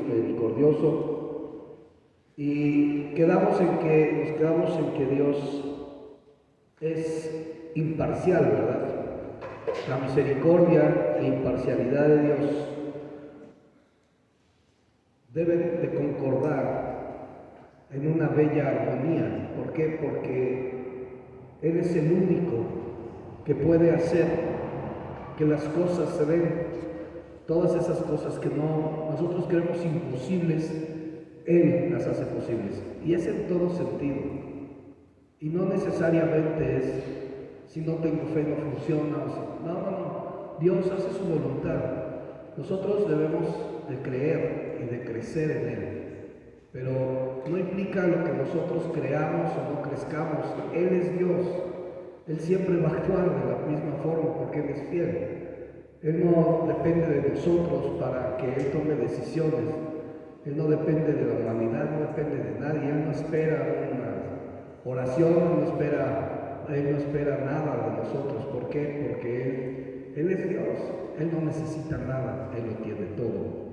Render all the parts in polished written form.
misericordioso, y nos quedamos en que Dios es imparcial, ¿verdad? La misericordia e imparcialidad de Dios deben de concordar en una bella armonía. ¿Por qué? Porque Él es el único que puede hacer que las cosas se den. Todas esas cosas que nosotros creemos imposibles, Él las hace posibles. Y es en todo sentido. Y no necesariamente es, si no tengo fe no funciona. No. Dios hace su voluntad. Nosotros debemos de creer y de crecer en Él. Pero no implica lo que nosotros creamos o no crezcamos. Él es Dios. Él siempre va a actuar de la misma forma porque Él es fiel. Él no depende de nosotros para que Él tome decisiones. Él no depende de la humanidad, no depende de nadie. Él no espera una oración, Él no espera nada de nosotros. ¿Por qué? Porque Él es Dios. Él no necesita nada, Él lo tiene todo.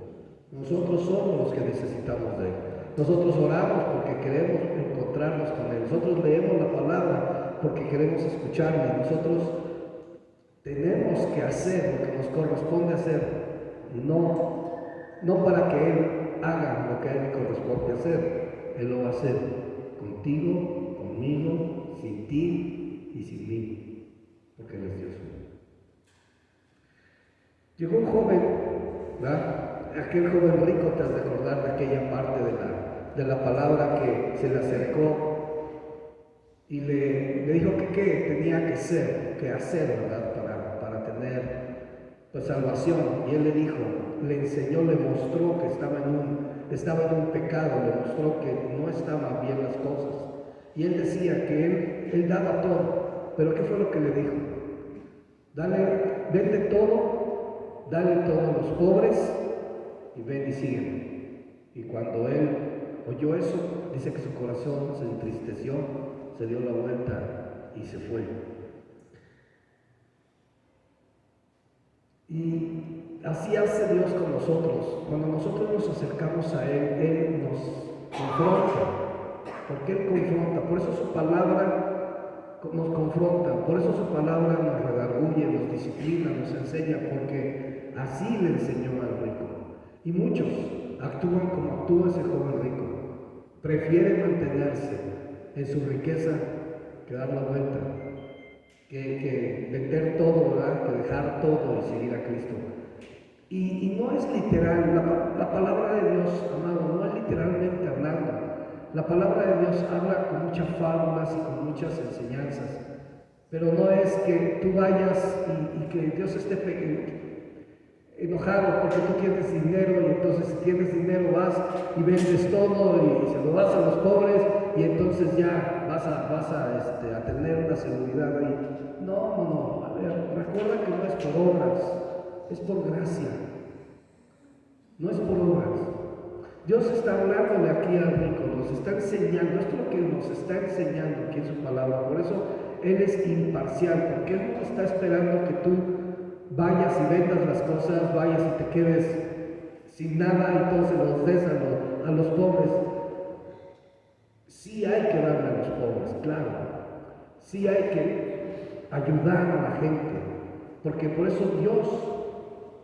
Nosotros somos los que necesitamos de Él. Nosotros oramos porque queremos encontrarnos con Él. Nosotros leemos la palabra porque queremos escucharle. Nosotros tenemos que hacer lo que nos corresponde hacer, no para que Él haga lo que a Él le corresponde hacer. Él lo va a hacer contigo, conmigo, sin ti y sin mí, porque Él es Dios. Llegó un joven, ¿verdad? Aquel joven rico, te has de acordar de aquella parte de la palabra que se le acercó y le dijo que qué tenía que hacer, ¿verdad? Para tener pues salvación. Y él le dijo, le enseñó, le mostró que estaba en un pecado, le mostró que no estaban bien las cosas. Y él decía que él daba todo, pero ¿qué fue lo que le dijo? Vende todo, dale todo a los pobres y ven y sígueme. Y cuando él oyó eso, dice que su corazón se entristeció, se dio la vuelta y se fue. Y así hace Dios con nosotros. Cuando nosotros nos acercamos a Él nos confronta. Porque Él confronta. Por eso su palabra nos confronta. Por eso su palabra nos redarguye, nos disciplina, nos enseña. Porque así le enseñó al rico. Y muchos actúan como actúa ese joven rico. Prefieren mantenerse en su riqueza que dar la vuelta. Que vender todo, ¿verdad? Que dejar todo y seguir a Cristo. Y no es literal, la palabra de Dios, amado, no es literalmente hablando. La palabra de Dios habla con muchas fábulas y con muchas enseñanzas. Pero no es que tú vayas y que Dios esté enojado porque tú tienes dinero, y entonces si tienes dinero vas y vendes todo y se lo das a los pobres y entonces ya vas a tener una seguridad ahí. No, a ver, recuerda que no es por obras, es por gracia, no es por obras. Dios está hablándole aquí al rico, nos está enseñando, esto es lo que nos está enseñando aquí en su palabra. Por eso Él es imparcial, porque Él no está esperando que tú vayas y vendas las cosas, vayas y te quedes sin nada y entonces los des a los pobres. Sí hay que darle a los pobres, claro. Sí hay que ayudar a la gente, porque por eso Dios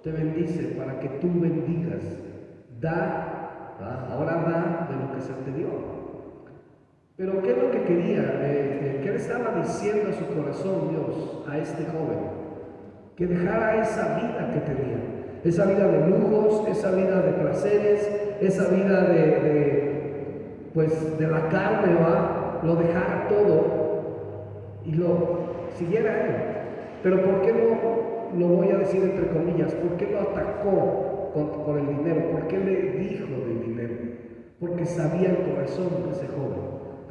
te bendice, para que tú bendigas. Ahora da de lo que se te dio. Pero ¿qué es lo que quería? ¿Qué le estaba diciendo a su corazón Dios a este joven? Que dejara esa vida que tenía, esa vida de lujos, esa vida de placeres, esa vida de la carne, ¿va? Lo dejara todo y lo siguiera a Él. Pero ¿por qué no, lo voy a decir entre comillas, por qué lo atacó por el dinero? ¿Por qué le dijo del dinero? Porque sabía el corazón de ese joven.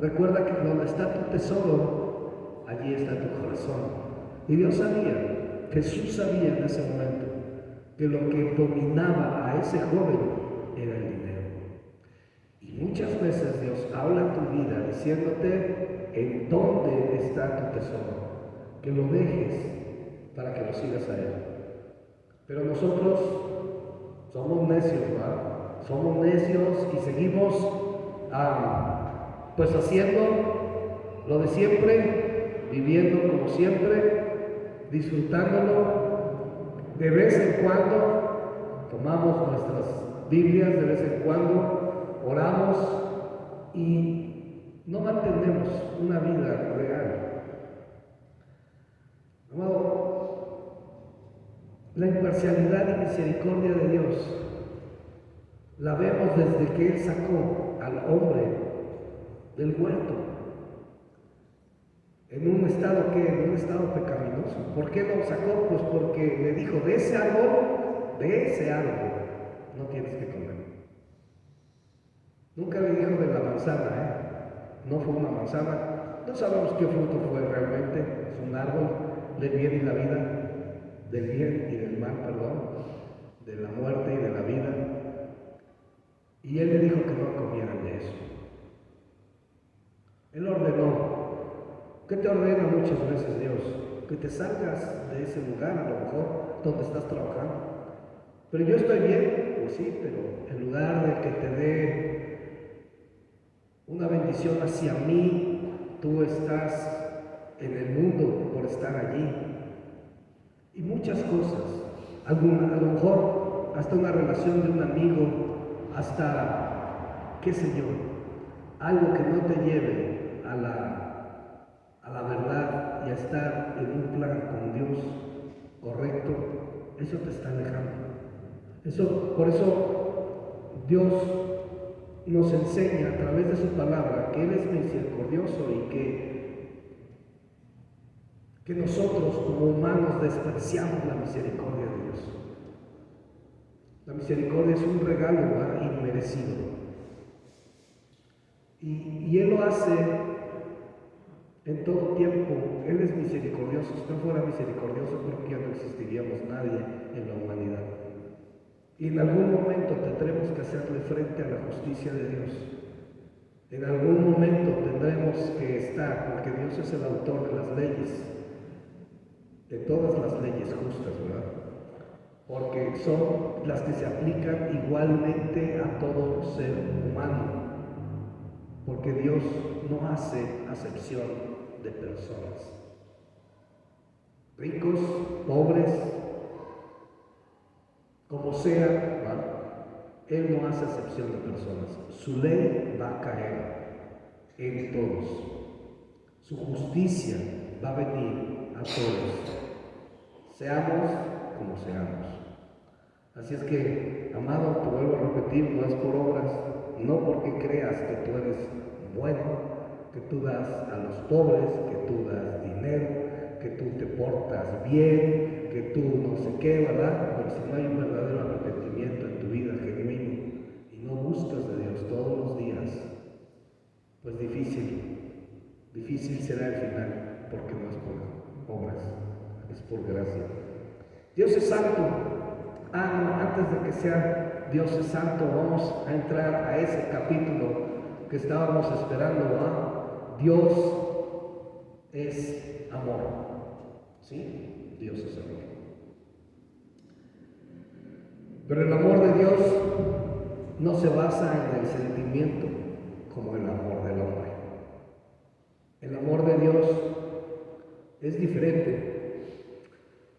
Recuerda que donde está tu tesoro, allí está tu corazón. Y Dios sabía, Jesús sabía en ese momento, que lo que dominaba a ese joven era el dinero. Y muchas veces Dios habla en tu vida diciéndote en dónde está tu tesoro, que lo dejes para que lo sigas a Él. Pero nosotros somos necios, ¿verdad? somos necios y seguimos pues haciendo lo de siempre, viviendo como siempre, disfrutándolo. De vez en cuando tomamos nuestras Biblias, de vez en cuando oramos y no mantenemos una vida real. Amado, la imparcialidad y misericordia de Dios la vemos desde que Él sacó al hombre del huerto en un estado pecaminoso. ¿Por qué lo sacó? Pues porque le dijo, de ese árbol no tienes que comer. Nunca le dijo de la manzana, no fue una manzana, no sabemos qué fruto fue realmente, es un árbol del bien y la vida, del bien y del mal, de la muerte y de la vida. Y Él le dijo que no comieran de eso. Él ordenó. ¿Qué te ordena muchas veces Dios? Que te salgas de ese lugar, a lo mejor, donde estás trabajando. Pero yo estoy bien, pues sí, pero en lugar de que te dé una bendición hacia mí, tú estás en el mundo por estar allí. Y muchas cosas, a lo mejor hasta una relación de un amigo, hasta, qué sé yo, algo que no te lleve a la verdad y a estar en un plan con Dios correcto, eso te está alejando. Por eso Dios nos enseña a través de su palabra que Él es misericordioso y que nosotros como humanos despreciamos la misericordia de Dios. La misericordia es un regalo inmerecido. Y Él lo hace en todo tiempo. Él es misericordioso. Si no fuera misericordioso, creo que ya no existiríamos nadie en la humanidad. Y en algún momento tendremos que hacerle frente a la justicia de Dios. En algún momento tendremos que estar, porque Dios es el autor de las leyes, de todas las leyes justas, ¿verdad? Porque son las que se aplican igualmente a todo ser humano. Porque Dios no hace acepción de personas. Ricos, pobres, como sea, ¿verdad? Él no hace acepción de personas. Su ley va a caer en todos. Su justicia va a venir a todos. Seamos como seamos. Así es que, amado, te vuelvo a repetir, no es por obras, no porque creas que tú eres bueno, que tú das a los pobres, que tú das dinero, que tú te portas bien, que tú no sé qué, ¿verdad? Pero si no hay un verdadero arrepentimiento en tu vida genuino y no buscas de Dios todos los días, pues difícil será el final, porque no es por obras, es por gracia. Dios es santo. Antes de que sea Dios es santo, vamos a entrar a ese capítulo que estábamos esperando. Dios es amor. ¿Sí? Dios es amor. Pero el amor de Dios no se basa en el sentimiento como el amor del hombre. El amor de Dios es diferente.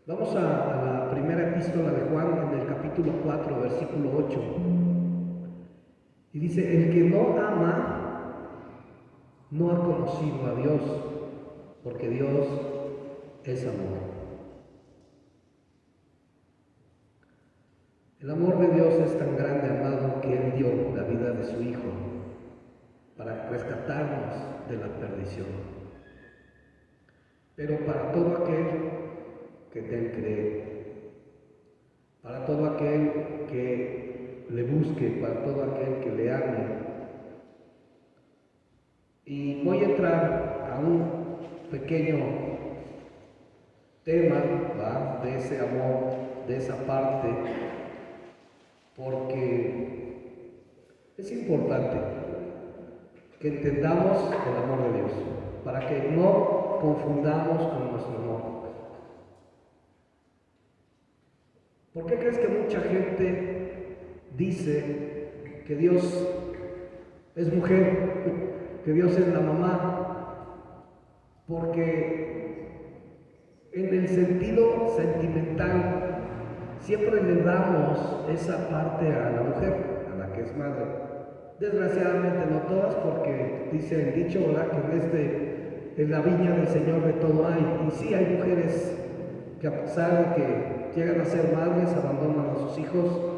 Vamos a la primera epístola de Juan, en el capítulo 4, versículo 8. Y dice, el que no ama no ha conocido a Dios, porque Dios es amor. El amor de Dios es tan grande, amado, que Él dio la vida de su Hijo para rescatarnos de la perdición. Pero para todo aquel que en Él cree, para todo aquel que le busque, para todo aquel que le ame. Y voy a entrar a un pequeño tema, ¿va?, de ese amor, de esa parte, porque es importante que entendamos el amor de Dios, para que no confundamos con nuestro amor. ¿Por qué crees que mucha gente dice que Dios es mujer, que Dios es la mamá, porque en el sentido sentimental siempre le damos esa parte a la mujer, a la que es madre. Desgraciadamente no todas, porque dice el dicho, ¿verdad?, que en la viña del Señor de todo hay. Y sí hay mujeres que, a pesar de que llegan a ser madres, abandonan a sus hijos,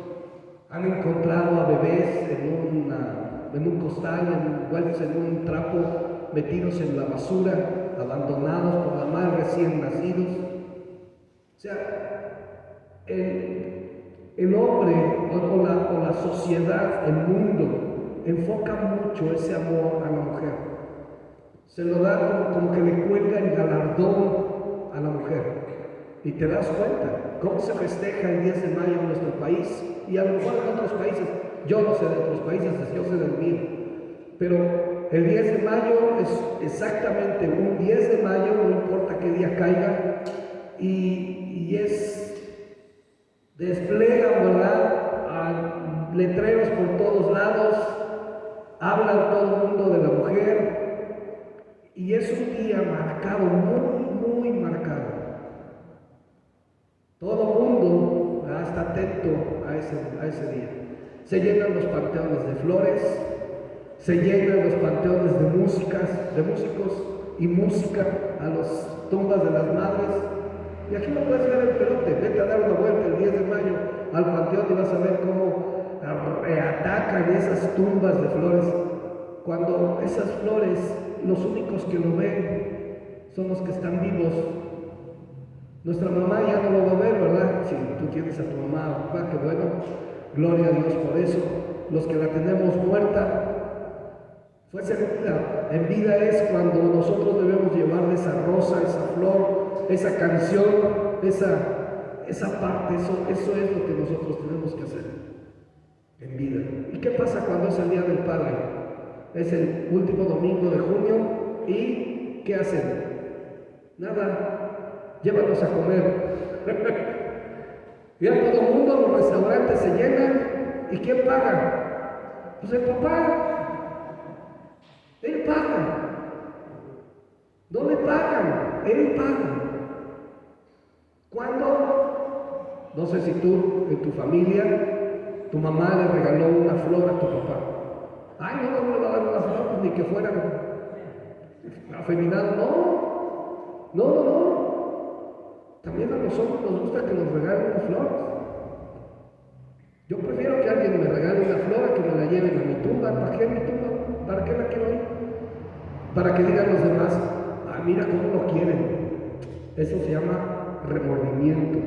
han encontrado a bebés en un costal, envueltos en un trapo, metidos en la basura, abandonados por la madre, recién nacidos. O sea, el hombre o la sociedad, el mundo, enfoca mucho ese amor a la mujer. Se lo da como que le cuelga el galardón a la mujer. Y te das cuenta cómo se festeja el 10 de mayo en nuestro país, y a lo mejor en otros países. Yo no sé de otros países, yo sé del mío. Pero el 10 de mayo es exactamente un 10 de mayo, no importa qué día caiga, y desplegan, ¿verdad?, a letreros por todos lados, hablan todo el mundo de la mujer, y es un día marcado, muy, muy marcado. Todo el mundo está atento a ese día. Se llenan los panteones de flores, se llenan los panteones de músicos y música a las tumbas de las madres. Y aquí no puedes ver el pelote, vete a dar una vuelta el 10 de mayo al panteón y vas a ver cómo atacan esas tumbas de flores. Cuando esas flores, los únicos que lo ven son los que están vivos. Nuestra mamá ya no lo va a ver, ¿verdad? Si tú tienes a tu mamá o papá, qué bueno, gloria a Dios por eso. Los que la tenemos muerta, fuese en vida. En vida es cuando nosotros debemos llevarle esa rosa, esa flor, esa canción, esa parte, eso es lo que nosotros tenemos que hacer en vida. ¿Y qué pasa cuando es el Día del Padre? Es el último domingo de junio, ¿y qué hacen? Nada. Llévalos a comer. Ya todo el mundo, los restaurantes se llenan. ¿Y quién paga? Pues el papá. Él paga. No le pagan, él paga. ¿Cuándo? No sé si tú, en tu familia, tu mamá le regaló una flor a tu papá. Ay, no le va a dar una flor, pues ni que fuera afeminado. No. También a nosotros nos gusta que nos regalen una flor. Yo prefiero que alguien me regale una flor a que me la lleven a mi tumba. ¿Para qué mi tumba? ¿Para qué la quiero ahí? Para que digan los demás, ah, mira cómo lo quieren. Eso se llama remordimiento.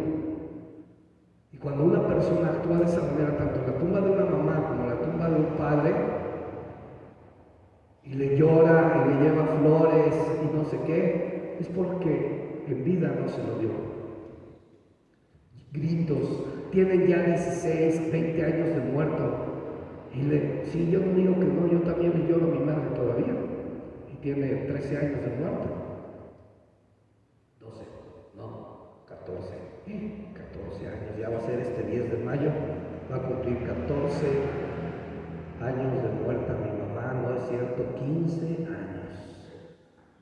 Y cuando una persona actúa de esa manera, tanto en la tumba de una mamá como en la tumba de un padre, y le llora y le lleva flores y no sé qué, es porque en vida no se lo dio. Gritos, tienen ya 16, 20 años de muerto. Y sí, yo no digo que no, yo también le lloro a mi madre todavía. Y tiene 13 años de muerto. 12, no, 14. 14 años, ya va a ser este 10 de mayo, va a cumplir 14 años de muerta mi mamá, no es cierto, 15 años.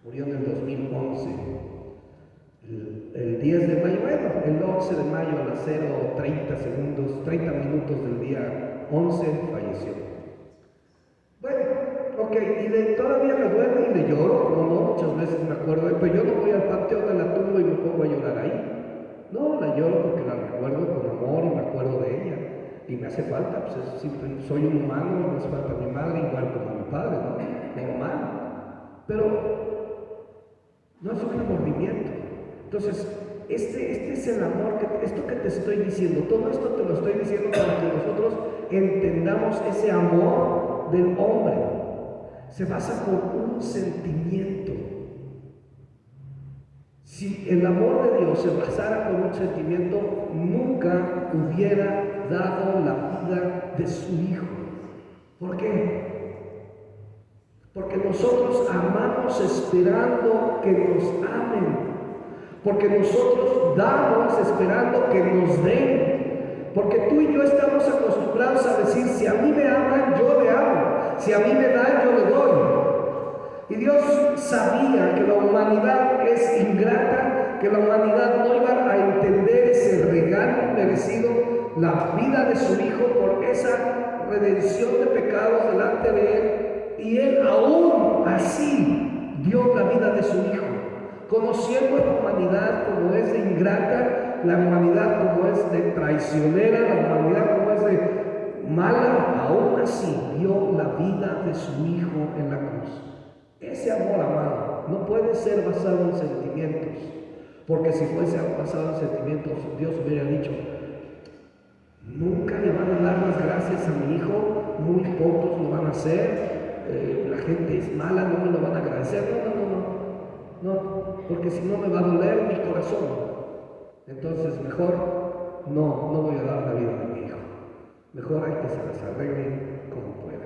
Murió en el 2011. El 10 de mayo, bueno, el 11 de mayo a las 30 minutos del día 11 falleció. Bueno, ok, y todavía me duele y le lloro, como no, muchas veces me acuerdo, pero yo no voy al panteón de la tumba y me pongo a llorar ahí. No, la lloro porque la recuerdo con amor y me acuerdo de ella. Y me hace falta, pues soy un humano y me hace falta mi madre igual como mi padre, ¿no? Normal. Pero no es un remordimiento. Entonces, este es el amor, esto que te estoy diciendo, todo esto te lo estoy diciendo para que nosotros entendamos ese amor del hombre. Se basa por un sentimiento. Si el amor de Dios se basara por un sentimiento, nunca hubiera dado la vida de su Hijo. ¿Por qué? Porque nosotros amamos esperando que nos amen. Porque nosotros damos esperando que nos den. Porque tú y yo estamos acostumbrados a decir, si a mí me aman, Si a mí me da, yo le doy. Y Dios sabía que la humanidad es ingrata, que la humanidad no iba a entender ese regalo merecido, la vida de su Hijo, por esa redención de pecados delante de Él. Y Él aún así dio la vida de su Hijo, conociendo la humanidad como es de ingrata, la humanidad como es de traicionera, la humanidad como es de mala, aún así dio la vida de su Hijo en la cruz. Ese amor, amado, no puede ser basado en sentimientos, porque si fuese basado en sentimientos, Dios hubiera dicho: nunca le van a dar las gracias a mi hijo, muy pocos lo van a hacer, la gente es mala, no me lo van a agradecer. No, porque si no me va a doler mi corazón. Entonces mejor no voy a dar la vida de mi hijo. Mejor hay que se las arregle como puedan.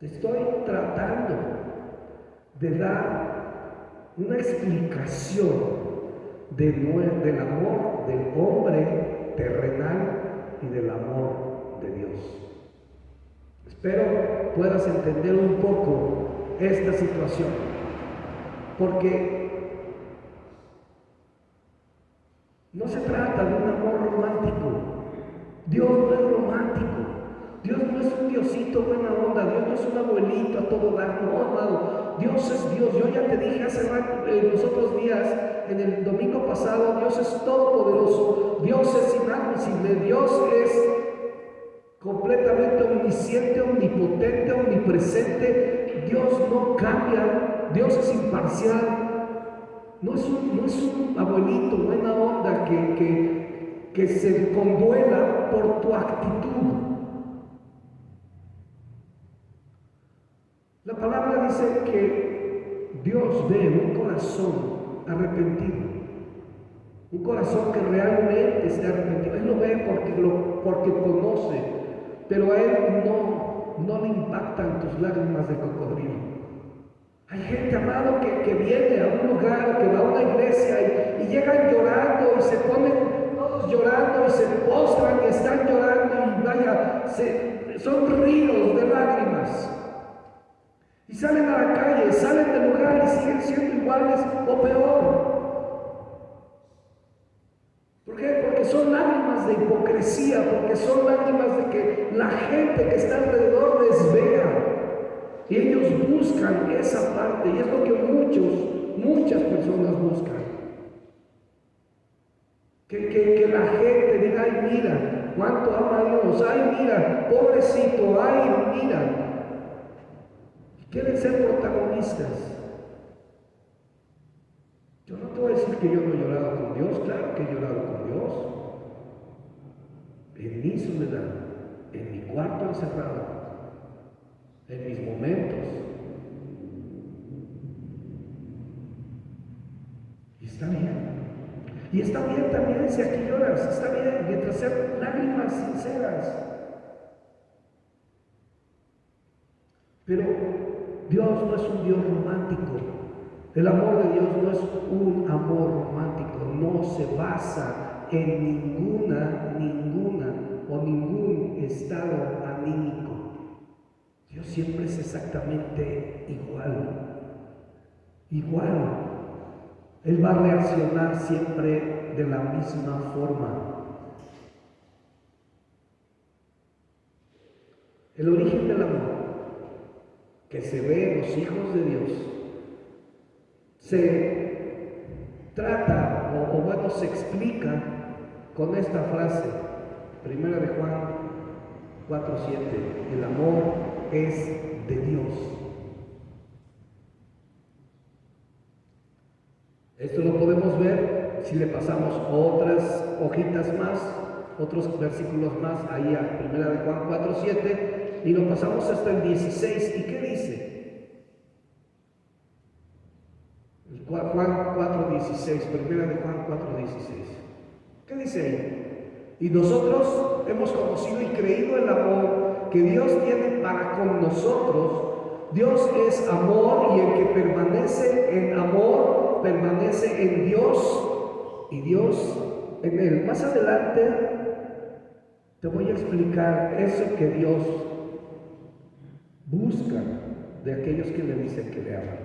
Estoy tratando de dar una explicación del amor del hombre terrenal y del amor de Dios. Espero puedas entender un poco esta situación, porque no se trata de un amor romántico. Dios no es romántico. Dios no es un Diosito buena onda. Dios no es un abuelito a todo dar. No, amado. Dios es Dios. Yo ya te dije hace rato, los otros días, en el domingo pasado, Dios es todopoderoso. Dios es inadmisible. Dios es completamente omnisciente, omnipotente, omnipresente. Dios no cambia. Dios es imparcial. No es un abuelito buena onda que se conduela por tu actitud. La palabra dice que Dios ve un corazón arrepentido, un corazón que realmente esté arrepentido. Él lo ve porque conoce, pero a Él no le impactan tus lágrimas de cocodrilo. Hay gente, amado, que viene a un lugar, que va a una iglesia y llegan llorando y se ponen todos llorando y se postran y están llorando y vaya, son ríos de lágrimas. Y salen a la calle, salen del lugar y siguen siendo iguales o peor. ¿Por qué? Porque son lágrimas de hipocresía, porque son lágrimas de que la gente que está alrededor les vea. Y ellos buscan esa parte, y es lo que muchas personas buscan. Que la gente diga: ay, mira, cuánto ama a Dios, ay, mira, pobrecito, ay, mira. Quieren ser protagonistas. Yo no te voy a decir que yo no he llorado con Dios, claro que he llorado con Dios. En mi soledad, en mi cuarto encerrado, en mis momentos. Y está bien. Y está bien también si aquí lloras, está bien, mientras sean lágrimas sinceras. Pero Dios no es un Dios romántico. El amor de Dios no es un amor romántico. No se basa en ningún estado anímico. Dios siempre es exactamente igual. Él va a reaccionar siempre de la misma forma. El origen del amor que se ve en los hijos de Dios se trata, se explica con esta frase, 1 de Juan 4:7, el amor es de Dios. Esto lo podemos ver si le pasamos otras hojitas más, otros versículos más, ahí a 1 de Juan 4:7, y lo pasamos hasta el 16. ¿Y qué dice? Juan 4:16, 1 de Juan 4:16. ¿Qué dice ahí? Y nosotros hemos conocido y creído el amor que Dios tiene para con nosotros. Dios es amor, y el que permanece en amor permanece en Dios y Dios en él. Más adelante Te voy a explicar eso que Dios busca de aquellos que le dicen que le aman.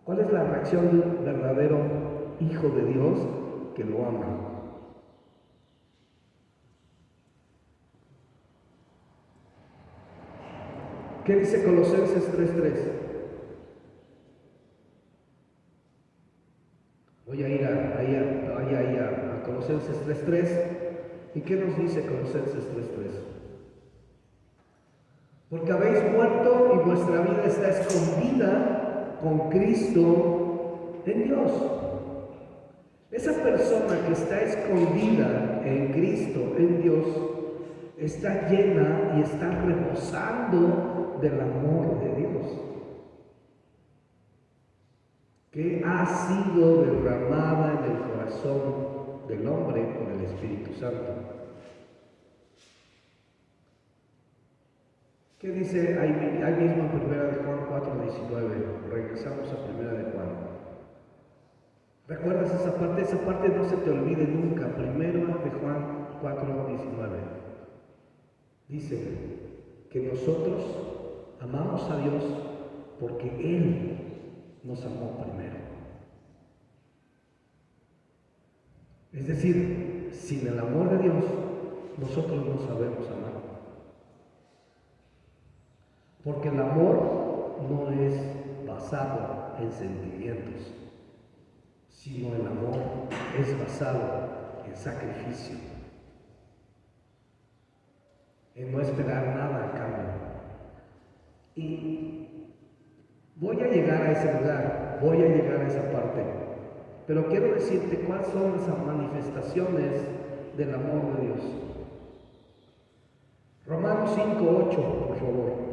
¿Cuál es la reacción de un verdadero hijo de Dios que lo ama? ¿Qué dice Colosenses 3:3? Voy a ir a Colosenses 3:3. ¿Y qué nos dice Colosenses 3:3? Porque habéis muerto y vuestra vida está escondida con Cristo en Dios. Esa persona que está escondida en Cristo, en Dios, está llena y está rebosando del amor de Dios, que ha sido derramada en el corazón del hombre por el Espíritu Santo. ¿Qué dice ahí mismo en 1 de Juan 4:19? Regresamos a 1 de Juan. ¿Recuerdas esa parte? Esa parte no se te olvide nunca. 1 de Juan 4:19. Dice que nosotros amamos a Dios porque Él nos amó primero. Es decir, sin el amor de Dios, nosotros no sabemos amar. Porque el amor no es basado en sentimientos, sino el amor es basado en sacrificio, en no esperar nada a cambio. Y voy a llegar a ese lugar, voy a llegar a esa parte, pero quiero decirte cuáles son las manifestaciones del amor de Dios. Romanos 5:8, por favor.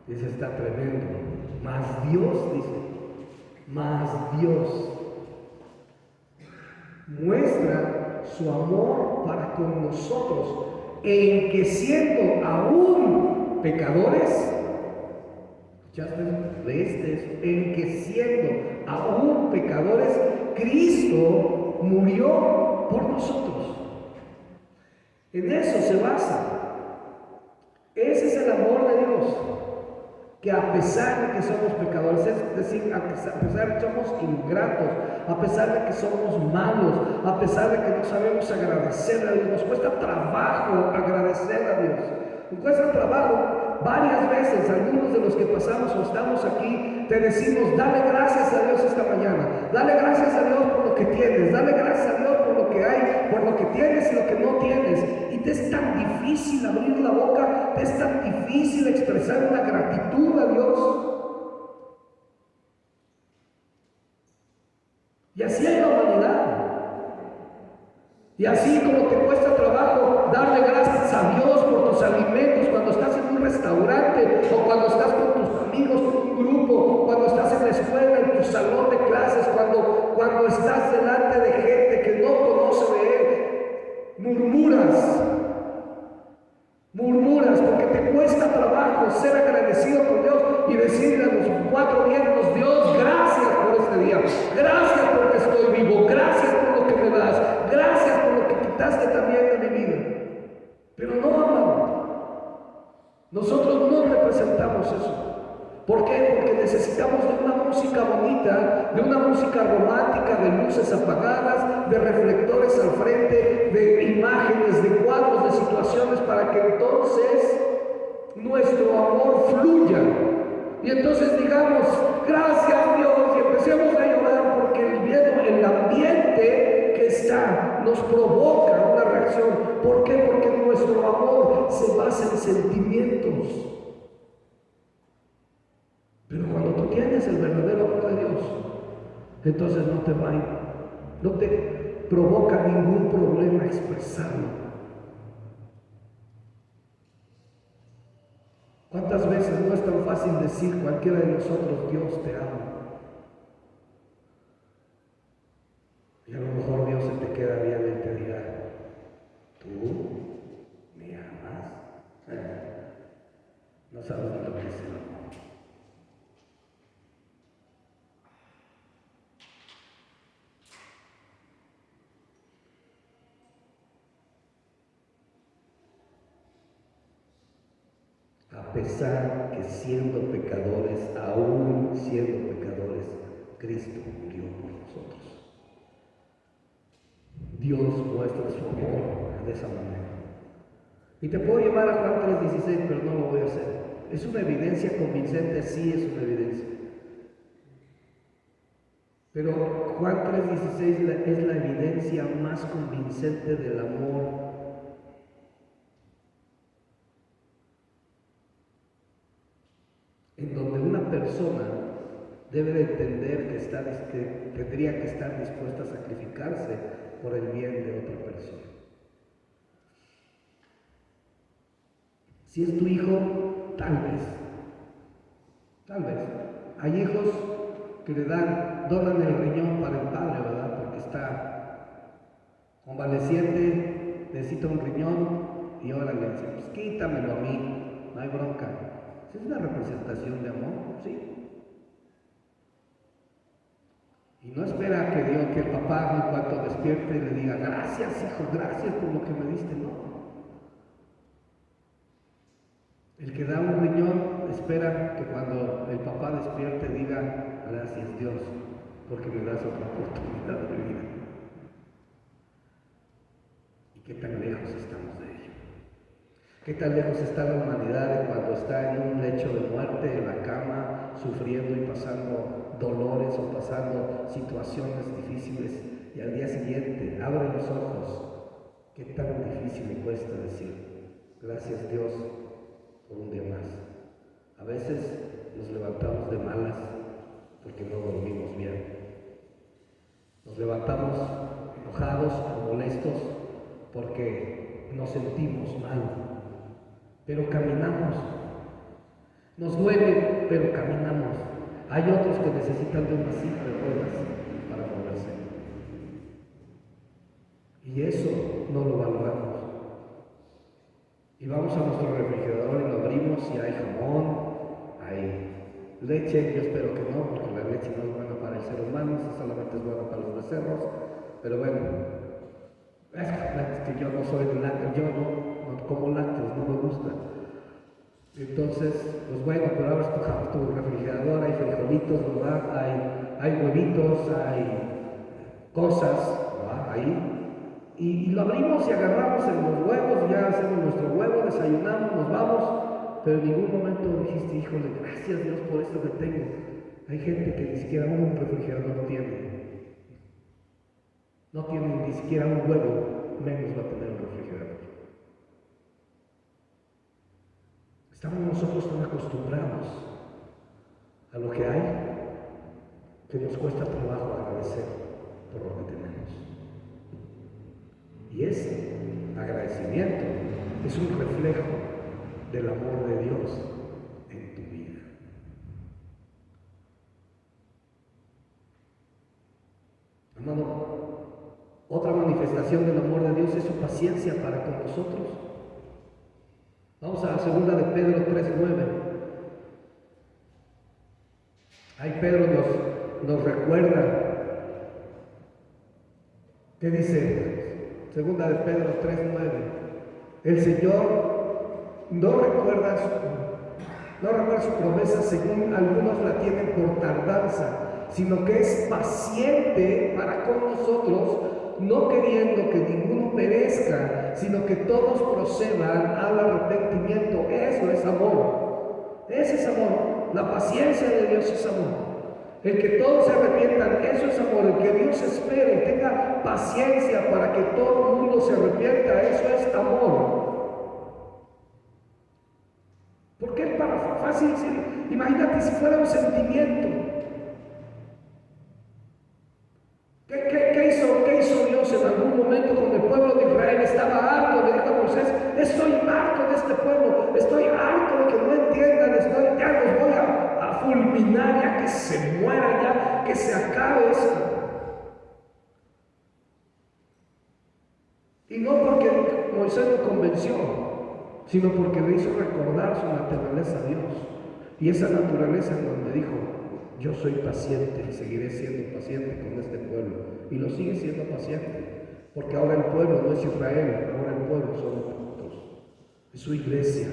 Dice, está tremendo. Mas Dios, dice, mas Dios muestra su amor para con nosotros en que siendo aún pecadores, ¿escuchaste? ¿Leíste eso? En que siendo aún pecadores, Cristo murió por nosotros. En eso se basa. Ese es el amor de Dios. Que a pesar de que somos pecadores, es decir, a pesar de que somos ingratos, a pesar de que somos malos, a pesar de que no sabemos agradecer a Dios, nos cuesta trabajo agradecer a Dios, nos cuesta trabajo. Varias veces, algunos de los que pasamos o estamos aquí, te decimos, dale gracias a Dios esta mañana, dale gracias a Dios por lo que tienes, dale gracias a Dios por lo que hay, por lo que tienes y lo que no tienes. Y te es tan difícil abrir la boca, te es tan difícil expresar una gratitud a Dios. Y así hay la humanidad. Y así como te cuesta trabajo darle gracias a Dios por tus alimentos cuando estás en un restaurante o cuando estás con tus amigos, con un grupo, cuando estás en la escuela, en tu salón de clases, cuando estás delante de gente que no conoce de Él, murmuras porque te cuesta trabajo ser agradecido con Dios y decirle a los cuatro vientos, Dios, gracias por este día, gracias porque estoy vivo, gracias por lo que me das, gracias por lo que quitaste también de mi vida. Pero no, amado, nosotros no representamos eso. ¿Por qué? Porque necesitamos de una música bonita, de una música romántica, de luces apagadas, de reflectores al frente, de imágenes, de cuadros, de situaciones, para que entonces nuestro amor fluya. Y entonces digamos, gracias Dios, y empecemos a llorar porque el ambiente que está nos provoca una reacción. ¿Por qué? Porque nuestro amor se basa en sentimientos. Pero cuando tú tienes el verdadero amor de Dios, entonces no te provoca ningún problema expresarlo. ¿Cuántas veces no es tan fácil decir cualquiera de nosotros, Dios te ama? Y a lo mejor Dios se te queda viendo y te dirá, ¿tú me amas? No sabes ni lo que es el amor. pesar que siendo pecadores, aún siendo pecadores, Cristo murió por nosotros. Dios muestra su amor de esa manera. Y te puedo llevar a Juan 3:16, pero no lo voy a hacer. ¿Es una evidencia convincente? Sí, es una evidencia. Pero Juan 3:16 es la evidencia más convincente del amor en donde una persona debe de entender que tendría que estar dispuesta a sacrificarse por el bien de otra persona. Si es tu hijo, tal vez. Hay hijos que donan el riñón para el padre, ¿verdad? Porque está convaleciente, necesita un riñón y ahora le dice, pues quítamelo a mí, no hay bronca. ¿Es una representación de amor? Sí. Y no espera que el papá en cuanto despierte le diga, gracias hijo, gracias por lo que me diste, no. El que da un riñón espera que cuando el papá despierte diga, gracias Dios, porque me das otra oportunidad de vida. ¿Y qué tan lejos estamos de ello? ¿Qué tan lejos está la humanidad cuando está en un lecho de muerte, en la cama, sufriendo y pasando dolores o pasando situaciones difíciles, y al día siguiente abre los ojos? ¿Qué tan difícil le cuesta decir, gracias Dios por un día más? A veces nos levantamos de malas porque no dormimos bien. Nos levantamos enojados o molestos porque nos sentimos mal. Pero caminamos. Nos duele, pero caminamos. Hay otros que necesitan de unas simple ruedas para moverse. Y eso no lo valoramos. Y vamos a nuestro refrigerador y lo abrimos y hay jamón, hay leche. Yo espero que no, porque la leche no es buena para el ser humano, solamente es buena para los becerros. Pero bueno, es que yo no soy de lácteos, yo no como lácteos, no me gusta. Entonces, pues bueno, pero abres tu refrigerador, hay frijolitos, ¿verdad? Hay huevitos, hay cosas, ¿verdad? Ahí. Y lo abrimos y agarramos en los huevos, ya hacemos nuestro huevo, desayunamos, nos vamos, pero en ningún momento dijiste, híjole, gracias Dios por esto que tengo. Hay gente que ni siquiera un refrigerador tiene. No tiene ni siquiera un huevo, menos va a tener un refrigerador. Estamos nosotros tan acostumbrados a lo que hay que nos cuesta trabajo agradecer por lo que tenemos. Y ese agradecimiento es un reflejo del amor de Dios en tu vida. Hermano, otra manifestación del amor de Dios es su paciencia para con nosotros. Vamos a la segunda de Pedro 3:9. Ahí Pedro nos recuerda. ¿Qué dice? Segunda de Pedro 3:9. El Señor no recuerda su promesa según algunos la tienen por tardanza, sino que es paciente para con nosotros, no queriendo que ninguno perezca, sino que todos procedan al arrepentimiento. Eso es amor. Ese es amor. La paciencia de Dios es amor. El que todos se arrepientan, eso es amor. El que Dios espere y tenga paciencia para que todo el mundo se arrepienta, eso es amor. Porque es fácil decir, imagínate si fuera un sentimiento. ¿Qué hizo Dios en algún momento con el pueblo de Israel? Estaba harto, le dijo a Moisés, estoy harto de este pueblo, estoy harto de que no entiendan, ya los voy a fulminar, ya que se muera, ya que se acabe esto. Y no porque Moisés lo convenció, sino porque le hizo recordar su naturaleza a Dios. Y esa naturaleza en donde dijo, yo soy paciente y seguiré siendo paciente con este pueblo. Y lo sigue siendo paciente, porque ahora el pueblo no es Israel, ahora el pueblo somos nosotros, es su iglesia.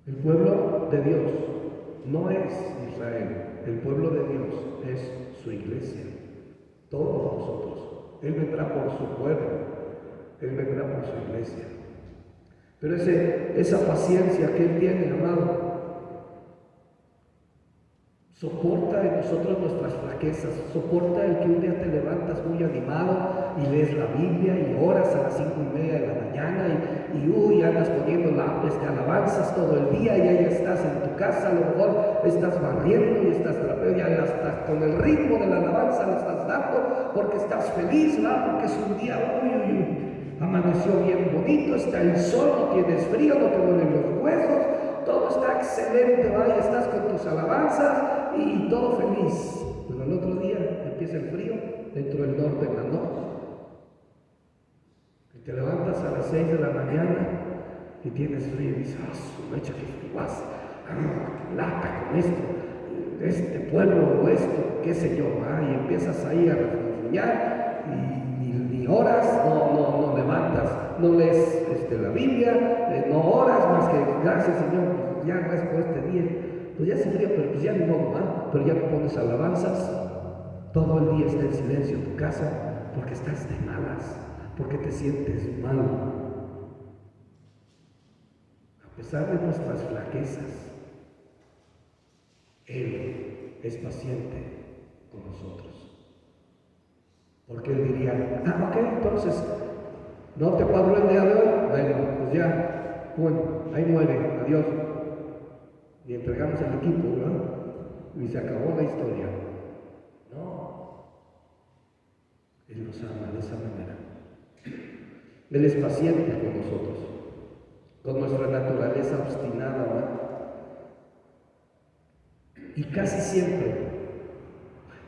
El pueblo de Dios no es Israel, el pueblo de Dios es su iglesia, todos nosotros. Él vendrá por su pueblo, Él vendrá por su iglesia. Pero esa paciencia que Él tiene, amado, soporta en nosotros nuestras flaquezas, soporta el que un día te levantas muy animado y lees la Biblia y oras a las 5:30 de la mañana y andas poniendo alabanzas todo el día y ahí estás en tu casa, a lo mejor estás barriendo y estás trapeando, ya estás con el ritmo de la alabanza, le estás dando porque estás feliz, ¿verdad? Porque es un día, amaneció bien bonito, está el sol, no tienes frío, no te duelen los huesos, todo está excelente, ¿verdad? Y estás con tus alabanzas y todo feliz. Pero el otro día empieza el frío dentro del norte en la noche. Y te levantas a las 6 de la mañana y tienes frío y dices, su mecha, que frío hace, qué lata con esto, este pueblo o esto, qué sé yo, y empiezas ahí a refunfuñar y ni oras, no levantas, no lees la Biblia, no oras más que gracias Señor, pues ya gracias por este día. Pues ya se frío, pero pues ya ni modo, pero ya no pones alabanzas, todo el día está en silencio en tu casa, porque estás de malas, porque te sientes mal. A pesar de nuestras flaquezas, Él es paciente con nosotros. Porque Él diría, ok, entonces, no te pagó el día de hoy, bueno, pues ya, bueno, ahí muere, adiós. Y entregamos el equipo, ¿no? Y se acabó la historia. No, Él nos ama de esa manera. Él es paciente con nosotros, con nuestra naturaleza obstinada, ¿no? Y casi siempre,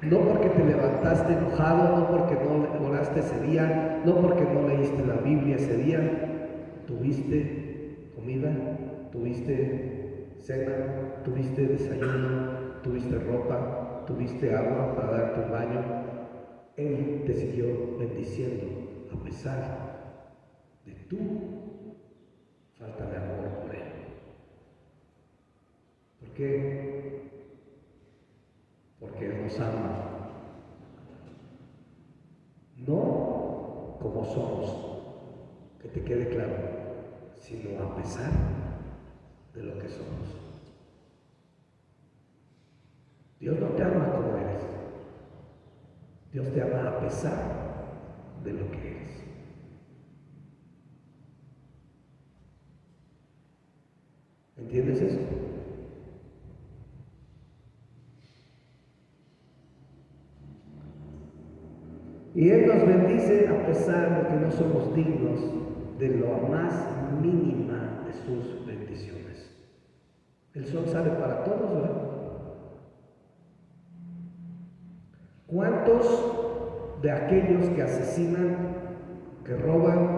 no porque te levantaste enojado, no porque no oraste ese día, no porque no leíste la Biblia ese día, tuviste comida, tuviste cena, tuviste desayuno, tuviste ropa, tuviste agua para darte un baño. Él te siguió bendiciendo a pesar de tu falta de amor por Él. ¿Por qué? Porque Él nos ama. No como somos, que te quede claro, sino a pesar de lo que somos. Dios no te ama como eres. Dios te ama a pesar de lo que eres. ¿Entiendes eso? Y Él nos bendice a pesar de que no somos dignos de lo más mínima de sus bendiciones. El sol sale para todos, ¿verdad? ¿Cuántos de aquellos que asesinan, que roban,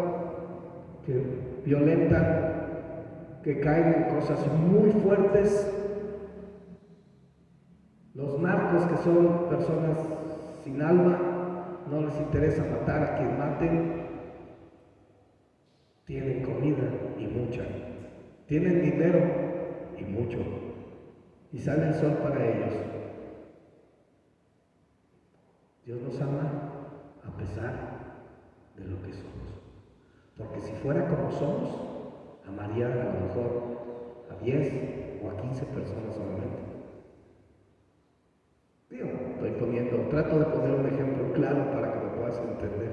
que violentan, que caen en cosas muy fuertes, los narcos, que son personas sin alma, no les interesa matar a quien maten, tienen comida y mucha, tienen dinero y mucho, y sale el sol para ellos? Dios nos ama a pesar de lo que somos, porque si fuera como somos, amaría a lo mejor a 10 o a 15 personas solamente. Trato de poner un ejemplo claro para que lo puedas entender.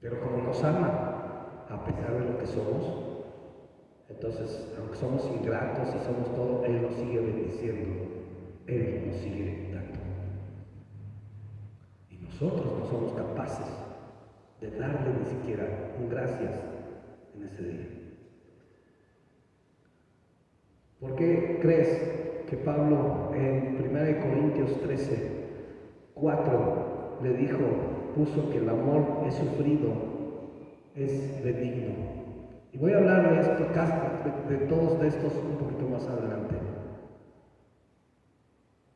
Pero como nos ama, a pesar de lo que somos, entonces, aunque somos ingratos y somos todo, Él nos sigue bendiciendo, Él nos sigue dando. Y nosotros no somos capaces de darle ni siquiera un gracias en ese día. ¿Por qué crees que Pablo en 1 Corintios 13:4 le dijo, puso que el amor es sufrido, es benigno? Y voy a hablar de esto, de todos de estos un poquito más adelante.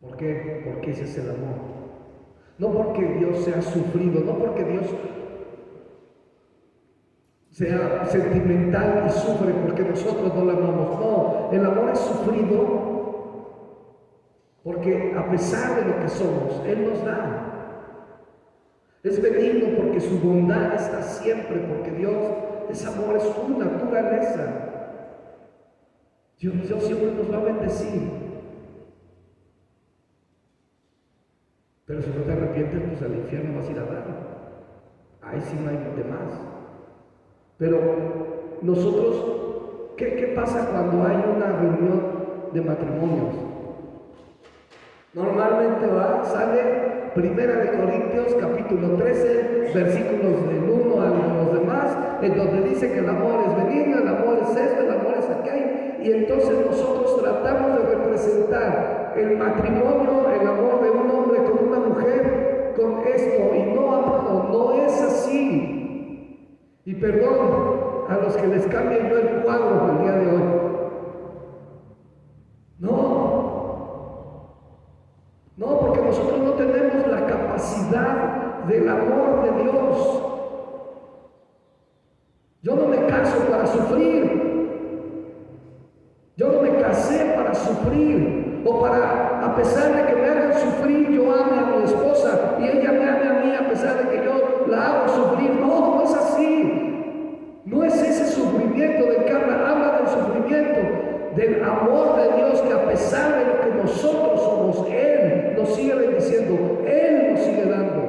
¿Por qué? Porque ese es el amor. No porque Dios sea sufrido, no porque Dios sea sentimental y sufre porque nosotros no la amamos. No, el amor es sufrido porque a pesar de lo que somos, Él nos da. Es benigno porque su bondad está siempre, porque Dios es amor, es su naturaleza. Dios siempre nos va a bendecir. Pero si no te arrepientes, pues al infierno vas a ir a dar. Ahí sí no hay demás. Pero nosotros, ¿qué pasa cuando hay una reunión de matrimonios? Normalmente sale Primera de Corintios capítulo 13, versículos del 1 a los demás, en donde dice que el amor es benigno, el amor es esto, el amor es aquello, y entonces nosotros tratamos de representar el matrimonio, el amor de un hombre con una mujer, con esto, y no, amado, no es así. Y perdón a los que les cambie yo el cuadro el día de hoy. No, porque nosotros no tenemos la capacidad del amor de Dios. Yo no me caso para sufrir. Yo no me casé para sufrir o para, a pesar de que me hagan sufrir, yo ame a mi esposa y ella me ame a mí a pesar de que yo la hago sufrir. No es así. No es ese sufrimiento del que habla del sufrimiento, del amor de Dios, que a pesar de lo que nosotros somos, Él nos sigue bendiciendo, Él nos sigue dando.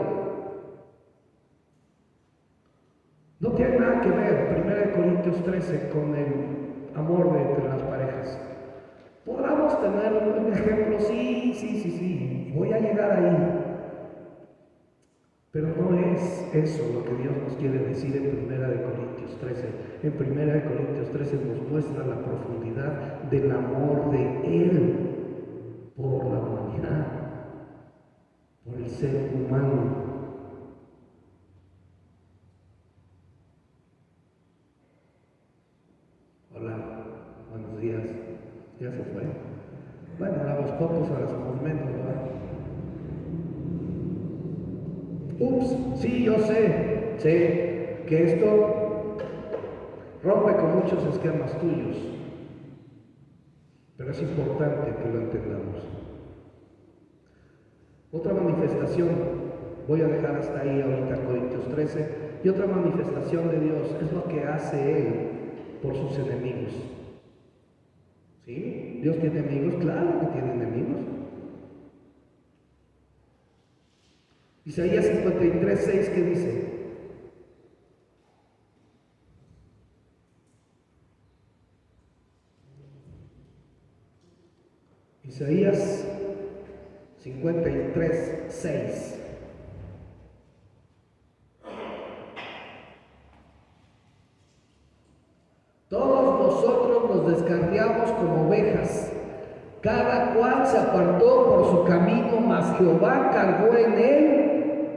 No tiene nada que ver 1 Corintios 13 con el amor entre las parejas. Podríamos tener un ejemplo, sí, voy a llegar ahí. Pero no es eso lo que Dios nos quiere decir en 1 Corintios 13. En 1 Corintios 13 nos muestra la profundidad del amor de Él por la humanidad, por el ser humano. Hola, buenos días. Ya se fue. Bueno, éramos pocos, ahora somos menos, ¿verdad? Ups, sí, yo sé que esto rompe con muchos esquemas tuyos, pero es importante que lo entendamos. Otra manifestación, voy a dejar hasta ahí ahorita Corintios 13, y otra manifestación de Dios es lo que hace Él por sus enemigos. ¿Sí? ¿Dios tiene enemigos? Claro que tiene enemigos. Isaías 53, 6, ¿qué dice? Isaías 53, 6. Todos nosotros nos descarriamos como ovejas, cada cual se apartó por su camino, mas Jehová cargó en él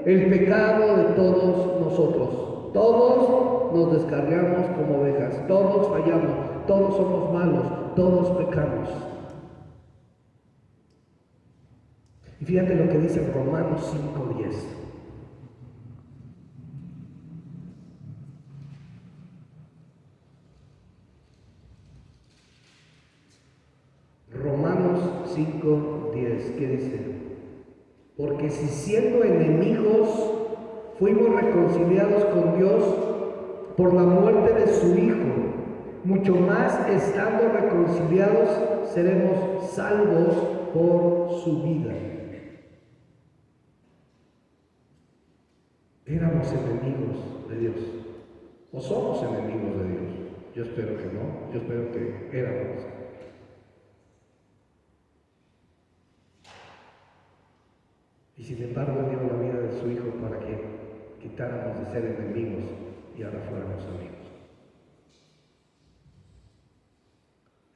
el pecado de todos nosotros. Todos nos descarriamos como ovejas, todos fallamos, todos somos malos, todos pecamos. Y fíjate lo que dice Romanos 5:10. Romanos 5:10, ¿qué dice? Porque si siendo enemigos fuimos reconciliados con Dios por la muerte de su Hijo, mucho más estando reconciliados seremos salvos por su vida. Éramos enemigos de Dios, o somos enemigos de Dios. Yo espero que no, yo espero que éramos. Y sin embargo dio la vida de su Hijo para que quitáramos de ser enemigos y ahora fuéramos amigos.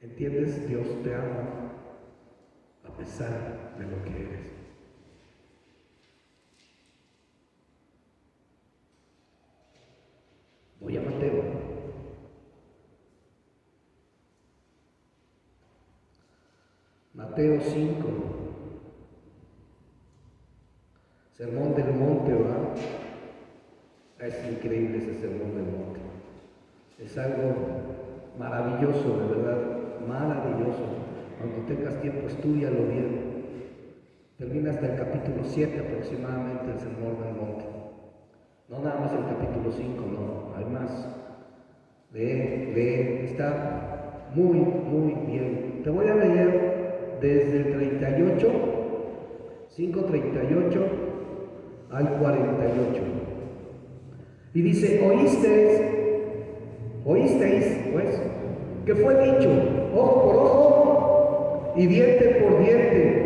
¿Entiendes? Dios te ama a pesar de lo que eres. Voy a Mateo. Mateo 5. Sermón del monte, ¿verdad? Es increíble ese sermón del monte. Es algo maravilloso, de verdad, maravilloso. Cuando tengas tiempo, estúdialo bien. Termina hasta el capítulo 7 aproximadamente el Sermón del Monte. No nada más el capítulo 5, no, hay más. Lee, está muy, muy bien. Te voy a leer desde el 38, 5:38 al 48. Y dice, oísteis, pues, que fue dicho, ojo por ojo y diente por diente.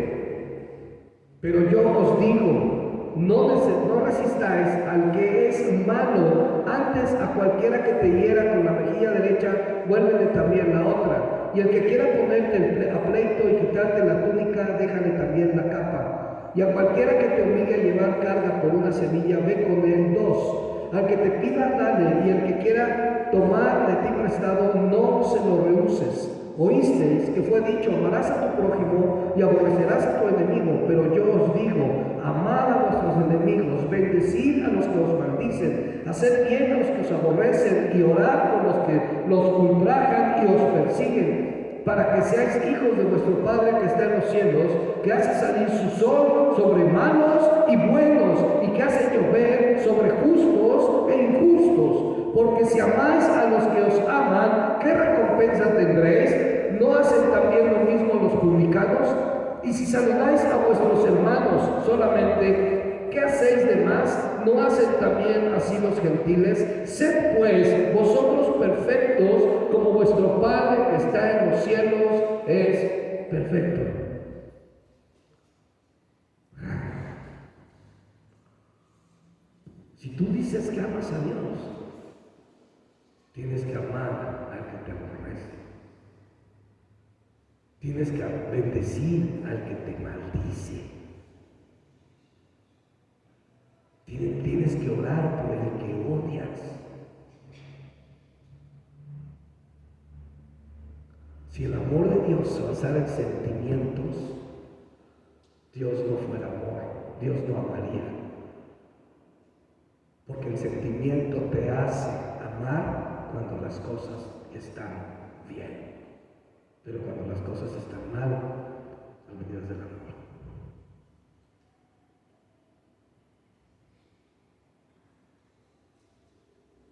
Pero yo os digo, no resistáis al que es malo, antes a cualquiera que te hiera con la mejilla derecha, vuélvele también la otra. Y el que quiera ponerte a pleito y quitarte la túnica, déjale también la capa. Y a cualquiera que te obligue a llevar carga por una semilla, ve con él 2. Al que te pida, dale, y el que quiera tomar de ti prestado, no se lo rehuses. Oísteis que fue dicho, amarás a tu prójimo y aborrecerás a tu enemigo, pero yo os digo, amad a vuestros enemigos, bendecid a los que os maldicen, haced bien a los que os aborrecen y orad por los que los ultrajan y os persiguen, para que seáis hijos de vuestro Padre que está en los cielos, que hace salir su sol sobre malos y buenos, y que hace llover sobre justos e injustos. Porque si amáis a los que os aman, ¿qué recompensa tendréis? ¿No hacen también lo mismo los publicanos? Y si saludáis a vuestros hermanos solamente, ¿qué hacéis de más? ¿No hacen también así los gentiles? Sed pues vosotros perfectos, como vuestro Padre que está en los cielos es perfecto. Si tú dices que amas a Dios, tienes que amar al que te aborrece. Tienes que bendecir al que te maldice. Tienes que orar por el que odias. Si el amor de Dios se basara en sentimientos, Dios no fuera amor, Dios no amaría. Porque el sentimiento te hace amar cuando las cosas están bien. Pero cuando las cosas están mal, olvidas del amor.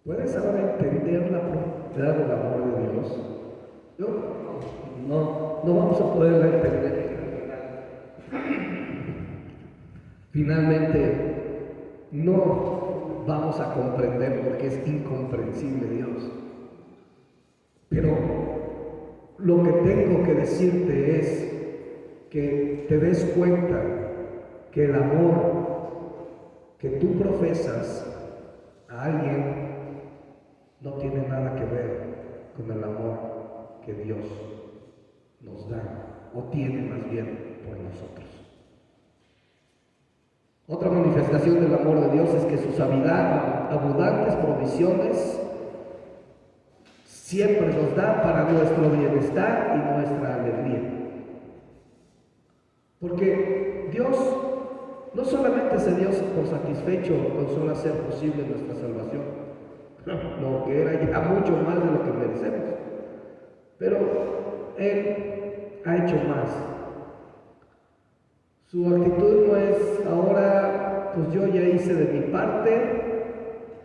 ¿Puedes ahora entender la profundidad del amor de Dios? No vamos a poderla entender. Finalmente, no vamos a comprender porque es incomprensible Dios. Pero lo que tengo que decirte es que te des cuenta que el amor que tú profesas a alguien no tiene nada que ver con el amor que Dios nos da, o tiene más bien por nosotros. Otra manifestación del amor de Dios es que sus abundantes provisiones siempre nos da para nuestro bienestar y nuestra alegría. Porque Dios no solamente se dio por satisfecho con solo hacer posible nuestra salvación, lo que era ya mucho más de lo que merecemos, pero Él ha hecho más. Su actitud no es ahora, pues yo ya hice de mi parte,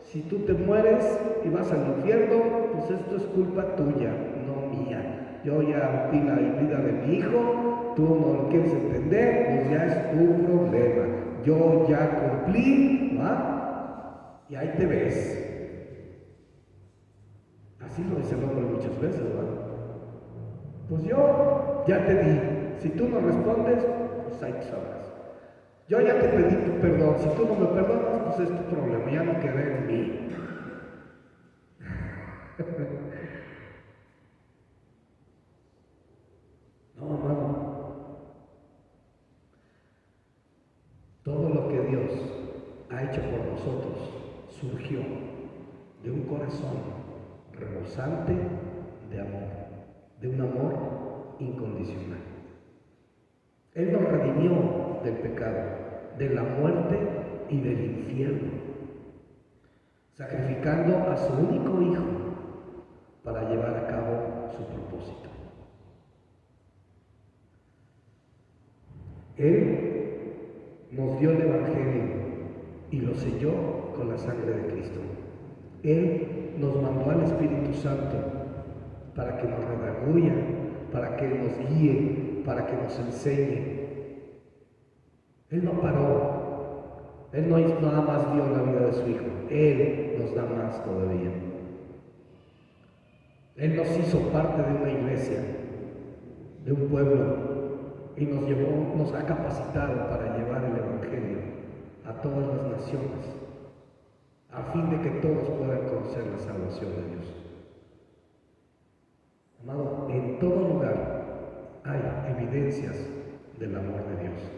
si tú te mueres y vas al infierno, pues esto es culpa tuya, no mía. Yo ya di la vida de mi hijo, tú no lo quieres entender, pues ya es tu problema. Yo ya cumplí, ¿va? Y ahí te ves. Así lo dice el hombre muchas veces, ¿va? Pues yo ya te di. Si tú no respondes, pues ahí te sabrás. Yo ya te pedí tu perdón. Si tú no me perdonas, pues es tu problema. Ya no quedé en mí. No, amado. Todo lo que Dios ha hecho por nosotros surgió de un corazón rebosante de amor, de un amor incondicional. Él nos redimió del pecado, de la muerte y del infierno, sacrificando a su único hijo para llevar a cabo su propósito. Él nos dio el Evangelio y lo selló con la sangre de Cristo. Él nos mandó al Espíritu Santo para que nos redarguya, para que nos guíe, para que nos enseñe. Él no paró. Él no nada más dio la vida de su Hijo. Él nos da más todavía. Él nos hizo parte de una iglesia, de un pueblo, y nos ha capacitado para llevar el Evangelio a todas las naciones, a fin de que todos puedan conocer la salvación de Dios. Amado, en todo lugar hay evidencias del amor de Dios.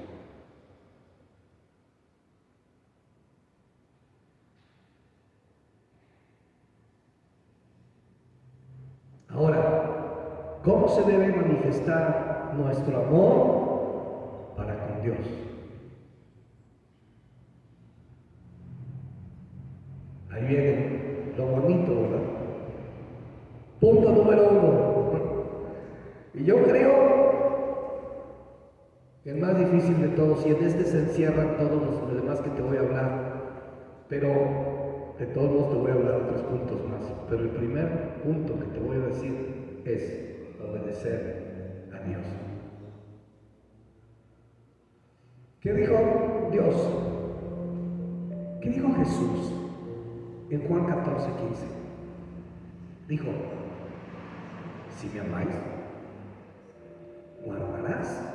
Ahora, ¿cómo se debe manifestar nuestro amor para con Dios? Ahí viene lo bonito, ¿verdad? Punto número 1. Y yo creo que el más difícil de todos, y en este se encierran todos los demás que te voy a hablar, pero de todos modos te voy a hablar de 3 puntos más. Pero el primer punto que te voy a decir es obedecer a Dios. ¿Qué dijo Dios? ¿Qué dijo Jesús en Juan 14:15? Dijo: si me amáis, guardarás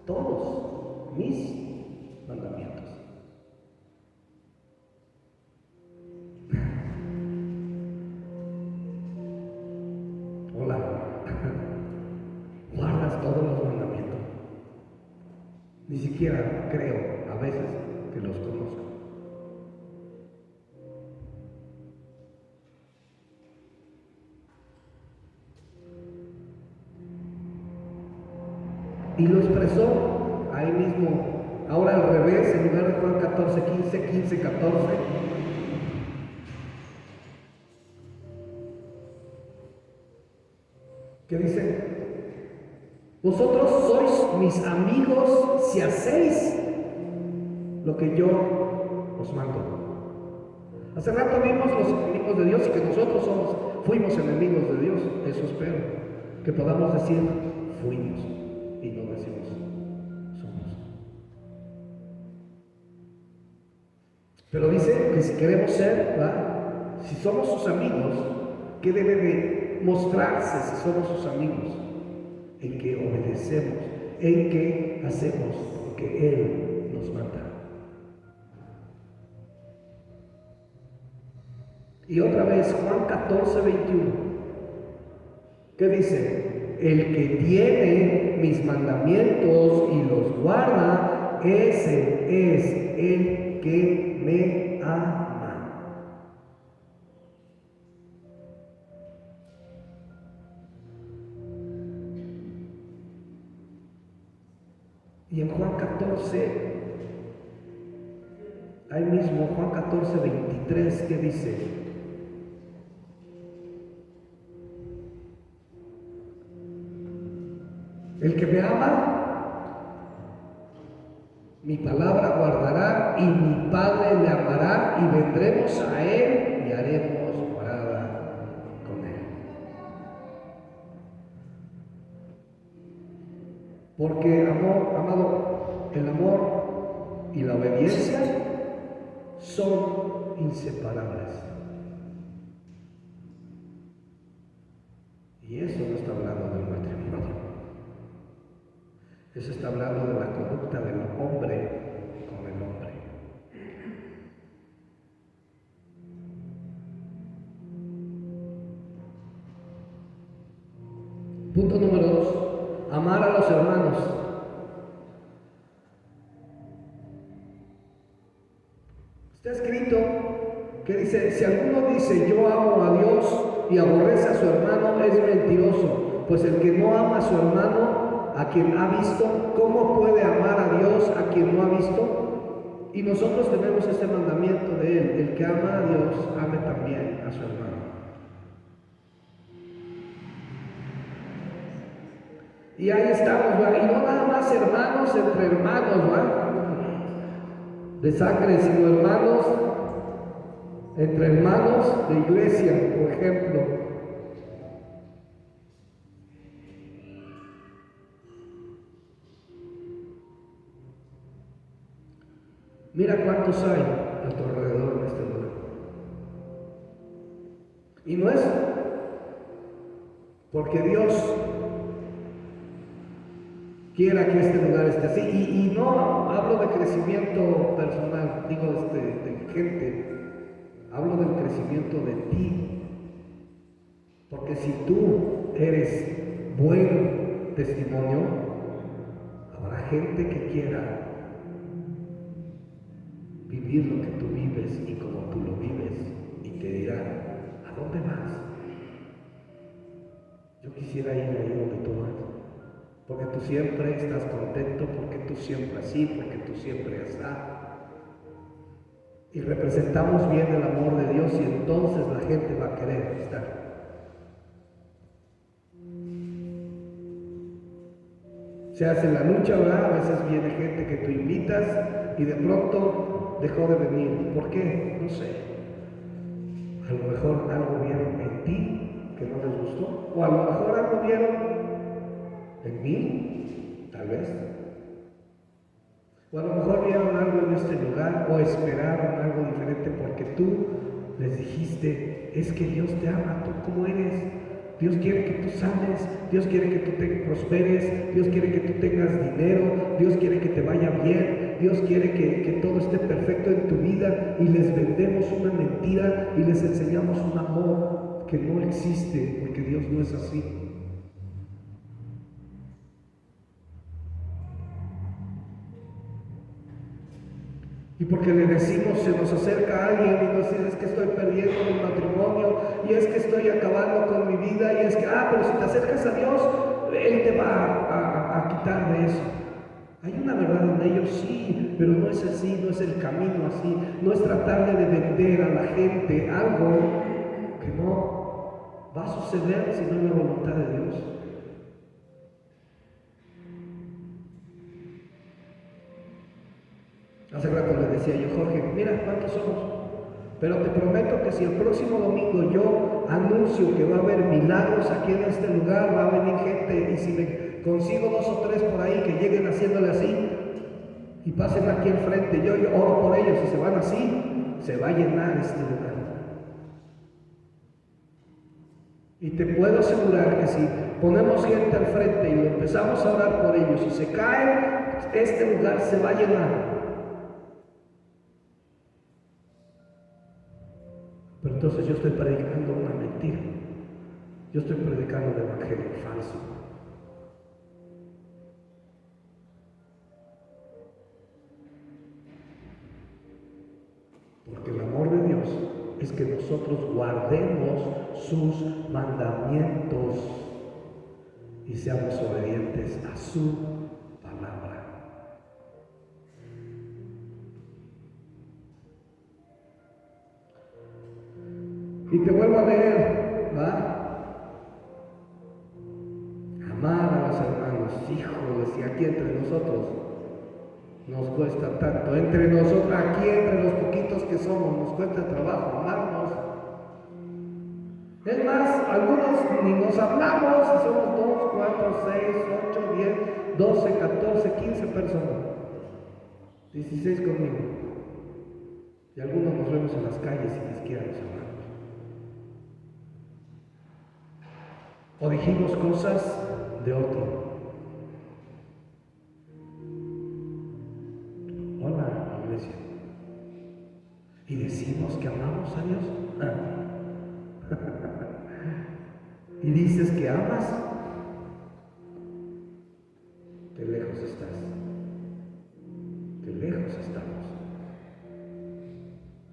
todos mis mandamientos. Hola. Guardas todos los mandamientos. Ni siquiera creo a veces que los conozco. Y lo expresó ahí mismo, ahora al revés, en lugar de Juan 14:15, 15:14. ¿Qué dice? Vosotros sois mis amigos si hacéis lo que yo os mando. Hace rato vimos los enemigos de Dios y que nosotros fuimos enemigos de Dios. Eso espero, que podamos decir fuimos y no decimos somos. Pero dice que si queremos ser, ¿verdad? Si somos sus amigos, ¿qué debe de mostrarse si somos sus amigos? En que obedecemos, en que hacemos lo que Él nos manda. Y otra vez, Juan 14:21, ¿qué dice? El que tiene mis mandamientos y los guarda, ese es el que me ama. Y en Juan 14, ahí mismo, Juan 14:23, ¿qué dice? El que me ama, mi palabra guardará, y mi Padre le amará, y vendremos a Él y haremos morada con Él. Porque, amado, el amor y la obediencia son inseparables. Y eso no está hablando del matrimonio. Eso está hablando de la conducta del hombre con el hombre. Punto número 2. Amar a los hermanos. Está escrito que dice: si alguno dice yo amo a Dios y aborrece a su hermano, es mentiroso. Pues el que no ama a su hermano, a quien ha visto, ¿cómo puede amar a Dios a quien no ha visto? Y nosotros tenemos este mandamiento de Él: el que ama a Dios, ame también a su hermano. Y ahí estamos, ¿verdad? Y no nada más hermanos entre hermanos, ¿verdad? De sangre, sino hermanos entre hermanos de iglesia, por ejemplo. Mira cuántos hay a tu alrededor en este lugar. Y no es porque Dios quiera que este lugar esté así. Y no hablo de crecimiento personal, digo de gente. Hablo del crecimiento de ti. Porque si tú eres buen testimonio, habrá gente que quiera vivir lo que tú vives y como tú lo vives, y te dirán: ¿a dónde vas? Yo quisiera ir ahí donde tú vas, porque tú siempre estás contento, porque tú siempre así, porque tú siempre estás. Y representamos bien el amor de Dios, y entonces la gente va a querer estar. Se hace la lucha, ¿verdad? A veces viene gente que tú invitas y de pronto dejó de venir. ¿Por qué? No sé. A lo mejor algo vieron en ti que no les gustó, o a lo mejor algo vieron en mí, tal vez. O a lo mejor vieron algo en este lugar, o esperaron algo diferente porque tú les dijiste: es que Dios te ama, tú como eres. Dios quiere que tú sanes, Dios quiere que tú te prosperes, Dios quiere que tú tengas dinero, Dios quiere que te vaya bien, Dios quiere que todo esté perfecto en tu vida, y les vendemos una mentira y les enseñamos un amor que no existe, porque Dios no es así. Y porque le decimos, se nos acerca alguien y nos dice: es que estoy perdiendo mi matrimonio, y es que estoy acabando con mi vida, y es que, pero si te acercas a Dios, Él te va a quitar de eso. Hay una verdad en ello, sí, pero no es así, no es el camino así, no es tratarle de vender a la gente algo que no va a suceder si no es la voluntad de Dios. Hace rato le decía yo: Jorge, mira cuántos somos, pero te prometo que si el próximo domingo yo anuncio que va a haber milagros aquí en este lugar, va a venir gente, y si me consigo 2 o 3 por ahí que lleguen haciéndole así y pasen aquí enfrente, yo oro por ellos, y se van así, se va a llenar este lugar. Y te puedo asegurar que si ponemos gente al frente y lo empezamos a orar por ellos y se caen, este lugar se va a llenar. Pero entonces yo estoy predicando una mentira. Yo estoy predicando el evangelio falso. Porque el amor de Dios es que nosotros guardemos sus mandamientos y seamos obedientes a su palabra. Y te vuelvo a leer, ¿va? Amar a los hermanos, hijos, y aquí entre nosotros nos cuesta tanto. Entre nosotros, aquí entre los poquitos que somos, nos cuesta trabajo amarnos. Es más, algunos ni nos hablamos, y somos 2, 4, 6, 8, 10, 12, 14, 15 personas. 16 conmigo. Y algunos nos vemos en las calles y ni siquiera nos hablamos. O dijimos cosas de otro. Hola, iglesia. Y decimos que amamos a Dios. Y dices que amas, qué lejos estás. Qué lejos estamos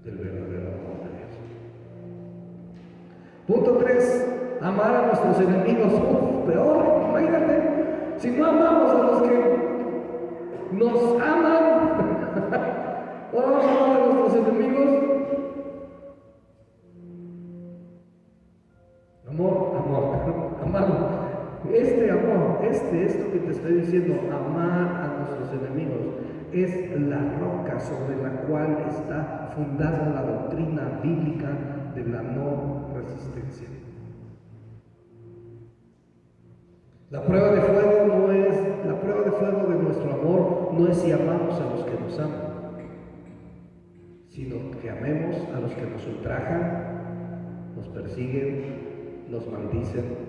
del verdadero amor de Dios. Punto 3. Amar a nuestros enemigos. Peor, imagínate. Si no amamos a los que nos aman, ahora vamos a amar a nuestros enemigos. Amor, amado. Este amor, esto estoy diciendo, amar a nuestros enemigos es la roca sobre la cual está fundada la doctrina bíblica de la no resistencia. La prueba de fuego de nuestro amor no es si amamos a los que nos aman, sino que amemos a los que nos ultrajan, nos persiguen, nos maldicen,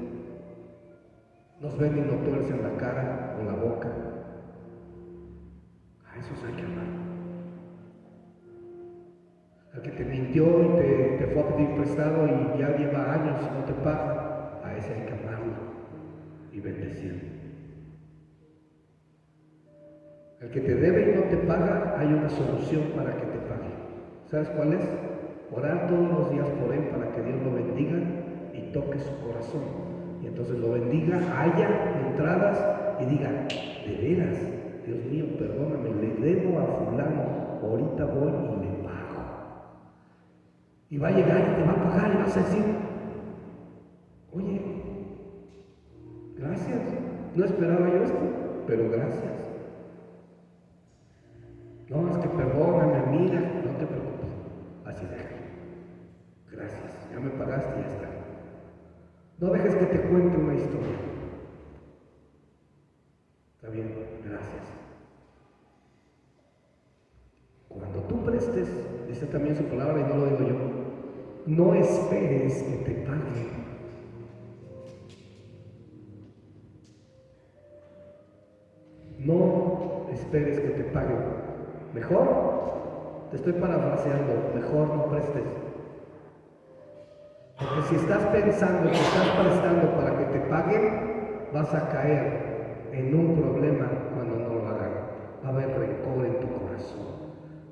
nos ven y nos tuercen la cara o la boca. A esos hay que amar. Al que te mintió y te fue a pedir prestado y ya lleva años y no te paga, a ese hay que amarlo y bendecirlo. Al que te debe y no te paga, hay una solución para que te pague. ¿Sabes cuál es? Orar todos los días por él para que Dios lo bendiga y toque su corazón. Y entonces lo bendiga, haya entradas y diga, de veras, Dios mío, perdóname, le debo a fulano, ahorita voy y le pago. Y va a llegar y te va a pagar y vas a decir, oye, gracias, no esperaba yo esto, pero gracias. No, es que perdóname, mira, no te preocupes, así déjalo. Gracias, ya me pagaste y ya está. No dejes que te cuente una historia. Está bien, gracias. Cuando tú prestes, dice también su palabra y no lo digo yo, no esperes que te paguen. No esperes que te paguen. Mejor, te estoy parafraseando, mejor no prestes. Porque si estás pensando que estás prestando para que te paguen, vas a caer en un problema cuando no lo hagan. Va a haber rencor en tu corazón.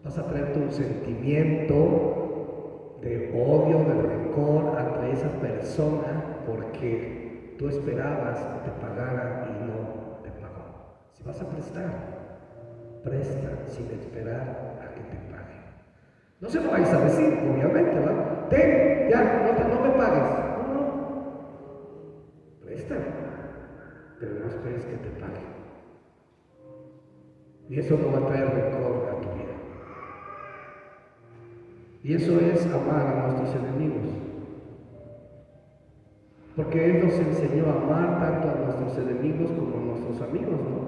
Vas a traerte un sentimiento de odio, de rencor ante esa persona porque tú esperabas que te pagara y no te pagó. Si vas a prestar, presta sin esperar a que te paguen. No se lo vais a decir, obviamente, ¿verdad? Ten, ya, no me pagues. No. Presta, pero no esperes que te paguen. Y eso no va a traer rencor a tu vida. Y eso es amar a nuestros enemigos. Porque Él nos enseñó a amar tanto a nuestros enemigos como a nuestros amigos, ¿no?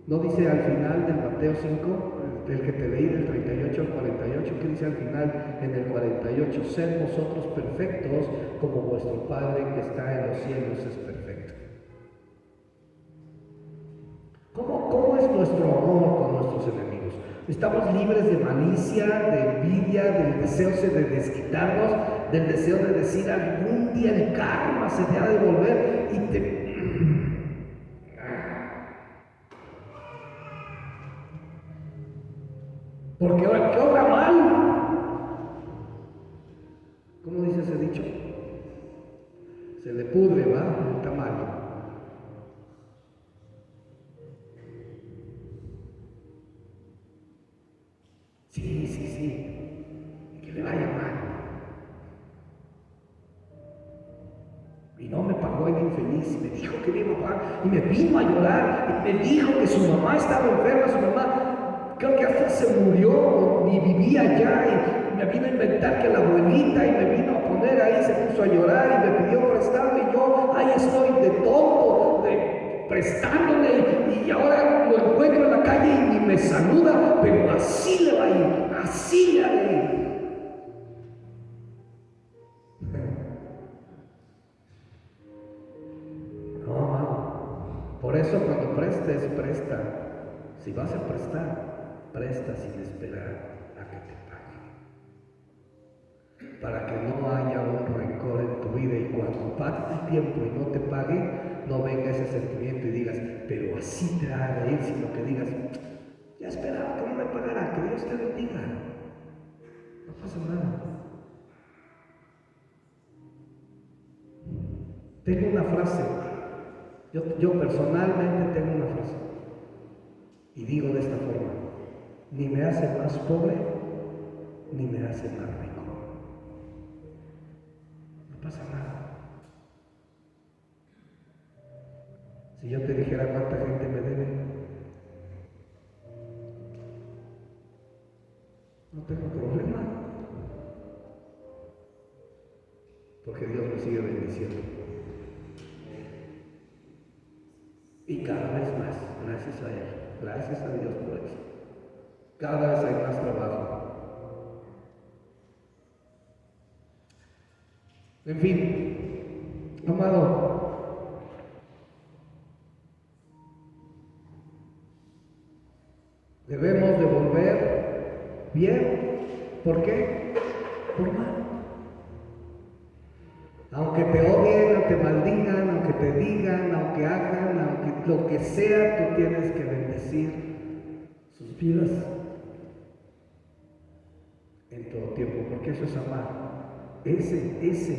¿No dice al final del Mateo 5, del que te leí del 38 al 48, que dice al final en el 48? Sed vosotros perfectos como vuestro Padre que está en los cielos es perfecto. ¿Cómo es nuestro amor con nuestros enemigos? Estamos libres de malicia, de envidia, del deseo de desquitarnos, del deseo de decir algún día el karma se te ha de devolver y te... Porque ahora, ¿qué obra mal? ¿Cómo dice ese dicho? Se le pudre, ¿va? El tamal. Sí. Que le vaya mal. Y no me pagó el infeliz, me dijo que me iba a pagar, y me vino a llorar, y me dijo que su mamá estaba enferma, su mamá creo que hasta se murió, ni vivía allá, y me vino a inventar que la abuelita, y me vino a poner ahí, se puso a llorar, y me pidió prestado, y yo ahí estoy de tonto, prestándole, y ahora lo encuentro en la calle y ni me saluda, pero así le va a ir, así le ha de ir. Por eso cuando prestes, presta. Si vas a prestar, presta sin esperar a que te paguen. Para que no haya un rencor en tu vida y cuando pase el tiempo y no te pague, no venga ese sentimiento y digas, pero así te ha de ir, sino que digas, ya esperaba que no me pagara, que Dios te bendiga. No pasa nada. Tengo una frase. Yo personalmente tengo una frase y digo de esta forma: ni me hace más pobre ni me hace más rico. No pasa nada. Si yo te dijera cuánta gente me debe, no tengo problema, porque Dios me sigue bendiciendo. Y cada vez más, gracias a Él, gracias a Dios por eso. Cada vez hay más trabajo. En fin, amado, debemos de volver bien. ¿Por qué? Por mal. Aunque te odien, aunque te maldigan, aunque te digan, aunque hagan, aunque lo que sea, tú tienes que bendecir sus vidas en todo tiempo, porque eso es amar. Ese es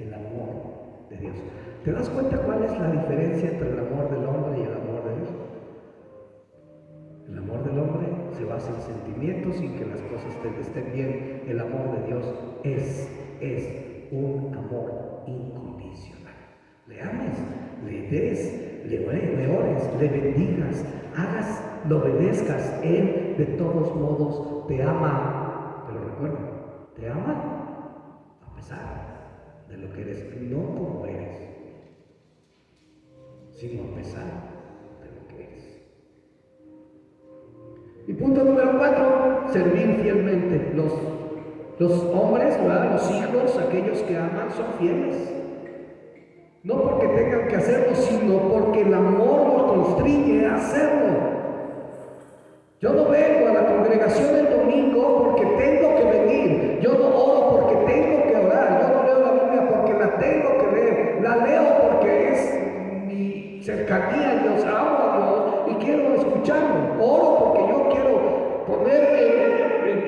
el amor de Dios. ¿Te das cuenta cuál es la diferencia entre el amor del hombre y el amor de Dios? El amor del hombre se basa en sentimientos y en que las cosas estén bien. El amor de Dios es un amor incondicional. Le ames, le des, le ores, le bendigas, lo obedezcas. Él de todos modos te ama. Pero recuerda, te ama a pesar de lo que eres, no como eres, sino a pesar de lo que eres. Y punto número 4, servir fielmente. Los hombres, ¿verdad? Los hijos, aquellos que aman, son fieles. No porque tengan que hacerlo, sino porque el amor los constriñe a hacerlo. Yo no vengo a la congregación el domingo porque tengo que venir. Yo no oro porque tengo que orar. Yo no leo la Biblia porque la tengo que leer. La leo porque es mi cercanía a Dios, amo a Dios y quiero escucharlo. Oro porque yo quiero ponerme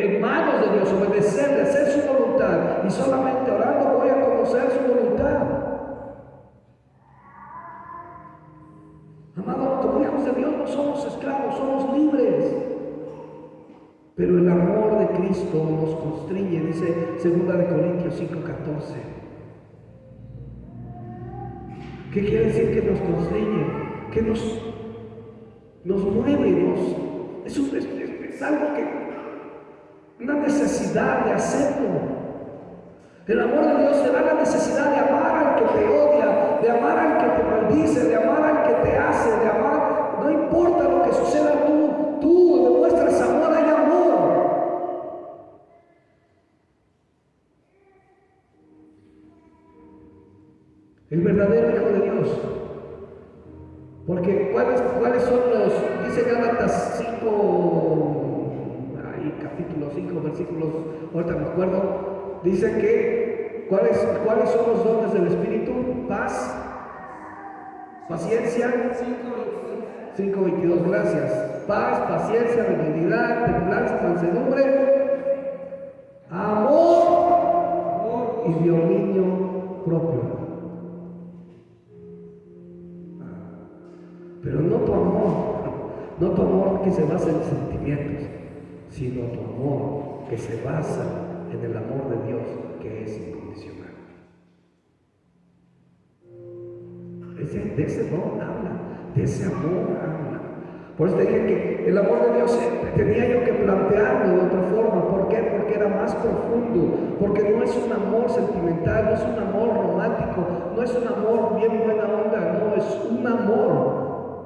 en manos de Dios, obedecerle, hacer su voluntad. Y solamente orando voy a conocer su voluntad. Amado, como hijos de Dios no somos esclavos, somos libres. Pero el amor de Cristo nos constriñe, dice 2 Corintios 5:14. ¿Qué quiere decir que nos constriñe? Que nos mueve, es algo que, una necesidad de hacerlo. El amor de Dios te da la necesidad de amar al que te odia, de amar al que te maldice, de amar al que te hace, de amar, no importa lo que suceda, tú demuestras amor, hay amor. El verdadero Hijo de Dios. Porque ¿cuáles son dice Gálatas 5, capítulo 5, versículos, ahorita me acuerdo, dice que ¿cuáles son los dones del Espíritu? Paz, paciencia, 5:22, gracias. Paz, paciencia, benignidad, templanza, mansedumbre, amor y dominio propio. Pero no tu amor que se basa en sentimientos, sino tu amor que se basa en el amor de Dios, que es incondicional. De ese don habla, de ese amor habla. Por eso te dije que el amor de Dios tenía yo que plantearlo de otra forma. ¿Por qué? Porque era más profundo, porque no es un amor sentimental, no es un amor romántico, no es un amor bien buena onda, no, es un amor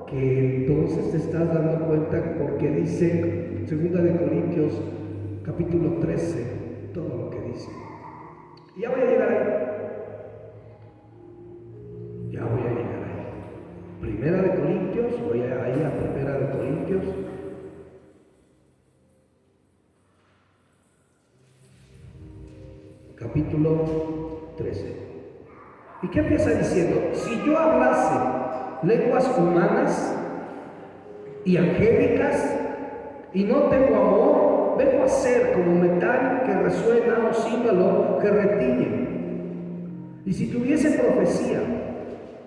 que entonces te estás dando cuenta porque dice 2 Corintios capítulo 13 todo lo que dice. Y ya voy a llegar ahí. Primera de Corintios, voy ahí a Primera de Corintios. Capítulo 13. ¿Y qué empieza diciendo? Si yo hablase lenguas humanas y angélicas y no tengo amor, vengo a ser como metal que resuena o címbalo que retiñe. Y si tuviese profecía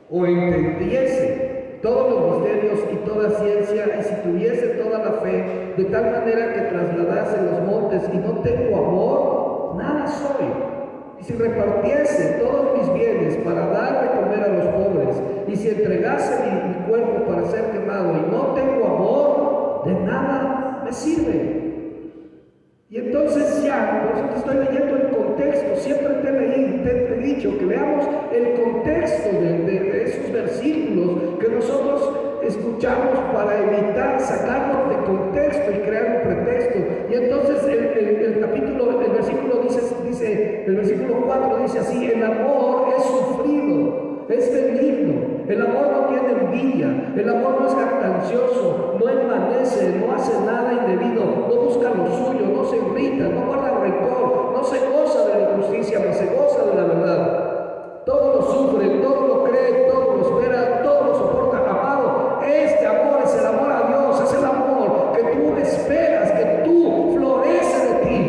o entendiese todos los misterios y toda ciencia, y si tuviese toda la fe, de tal manera que trasladase los montes y no tengo amor, nada soy. y si repartiese todos mis bienes para dar de comer a los pobres, y si entregase mi cuerpo para ser quemado y no tengo amor, de nada me sirve. Y entonces ya, por eso te estoy leyendo el contexto, siempre te he dicho que veamos el contexto de esos versículos que nosotros escuchamos para evitar sacarlos de contexto y crear un pretexto. Y entonces el versículo 4 dice así: el amor es sufrido, es benigno, el amor no tiene envidia, el amor no es jactancioso, no envanece, no hace nada indebido, no busca lo suyo, no se irrita, no guarda rencor, no se goza de la injusticia, mas se goza de la verdad. Todo lo sufre, todo lo cree, todo lo espera, todo lo soporta. Amado, este amor es el amor a Dios, es el amor que tú esperas, que tú florece de ti.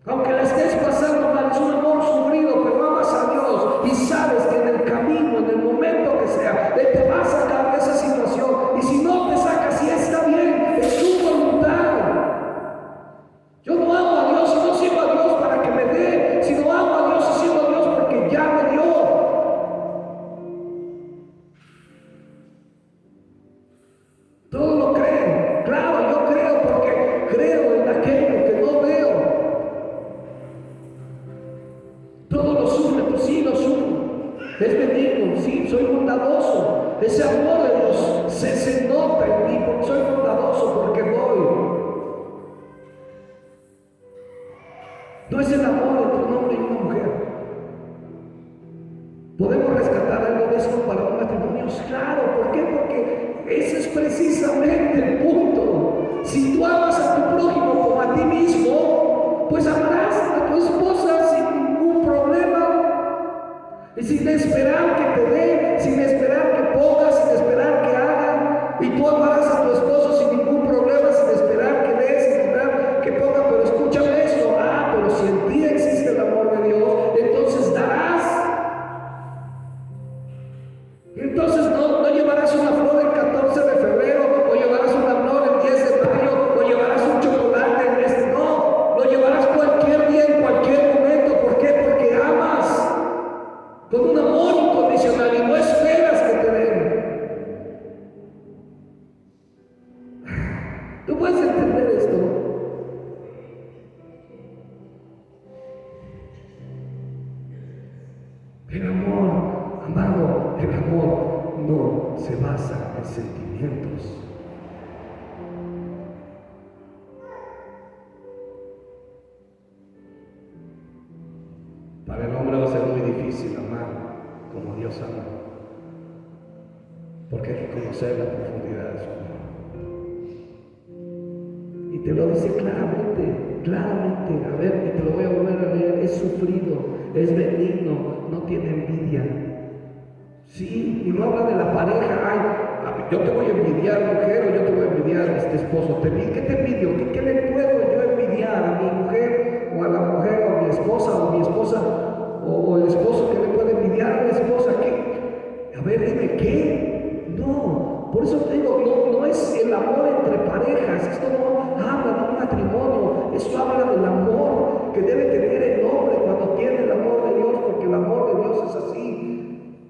Aunque la estés pasando mal, es un amor sufrido, pero amas a Dios y sabes que en el camino, en el momento que sea, Él te va a sacar de esa situación. Y si no te saca, si está bien, es su voluntad. Yo no amo a Dios y no sigo a Dios para que me dé, sino amo a Dios y sigo a Dios porque ya me dio. Todo lo creen. Claro, yo creo porque creo en aquello que no veo. Todo lo sufre, pues sí, lo sufro. Es benigno, sí, soy bondadoso. Ese amor de Dios se nota en mí porque soy bondadoso, porque doy. No es el amor entre un hombre y una mujer. ¿Podemos rescatar algo de eso para un matrimonio? Claro, ¿por qué? Porque ese es precisamente el punto. Si tú amas a tu prójimo como a ti mismo, pues amarás a tu esposa sin ningún problema. Y sin esperar que te dé, sin esperar que ponga, sin esperar que haga. Y tú amarás a tu esposo sin ningún problema, sin esperar que dé, sin esperar que ponga. Pero escúchame esto, pero si en ti existe el amor de Dios, entonces darás. Entonces no llevarás una flor el 14 de febrero, o llevarás una flor el 10 de mayo, o llevarás un chocolate en este. No, lo llevarás cualquier día, en cualquier momento. ¿Por qué? Porque amas con un amor incondicional y no esperas que te den. ¿Tú puedes entender esto? El amor, amado, el amor no se basa en sentimientos. Para el hombre va a ser muy difícil amar como Dios ama, porque hay que conocer la profundidad de su amor. Y te lo dice claramente, claramente. A ver, y te lo voy a volver a leer. Es sufrido, es benigno, no tiene envidia. Sí, y no habla de la pareja. Yo te voy a envidiar, mujer, o yo te voy a envidiar a este esposo. ¿Qué te envidio? ¿Qué le puedo yo envidiar a mi mujer, o a la mujer, o a mi esposa, o mi esposa, o el esposo? ¿Qué le puede envidiar a la esposa? ¿Qué? A ver, dime, ¿qué? No, por eso te digo, no es el amor entre parejas. Esto no habla de un matrimonio. Esto habla del amor que debe tener el hombre cuando tiene el amor de Dios, porque el amor de Dios es así.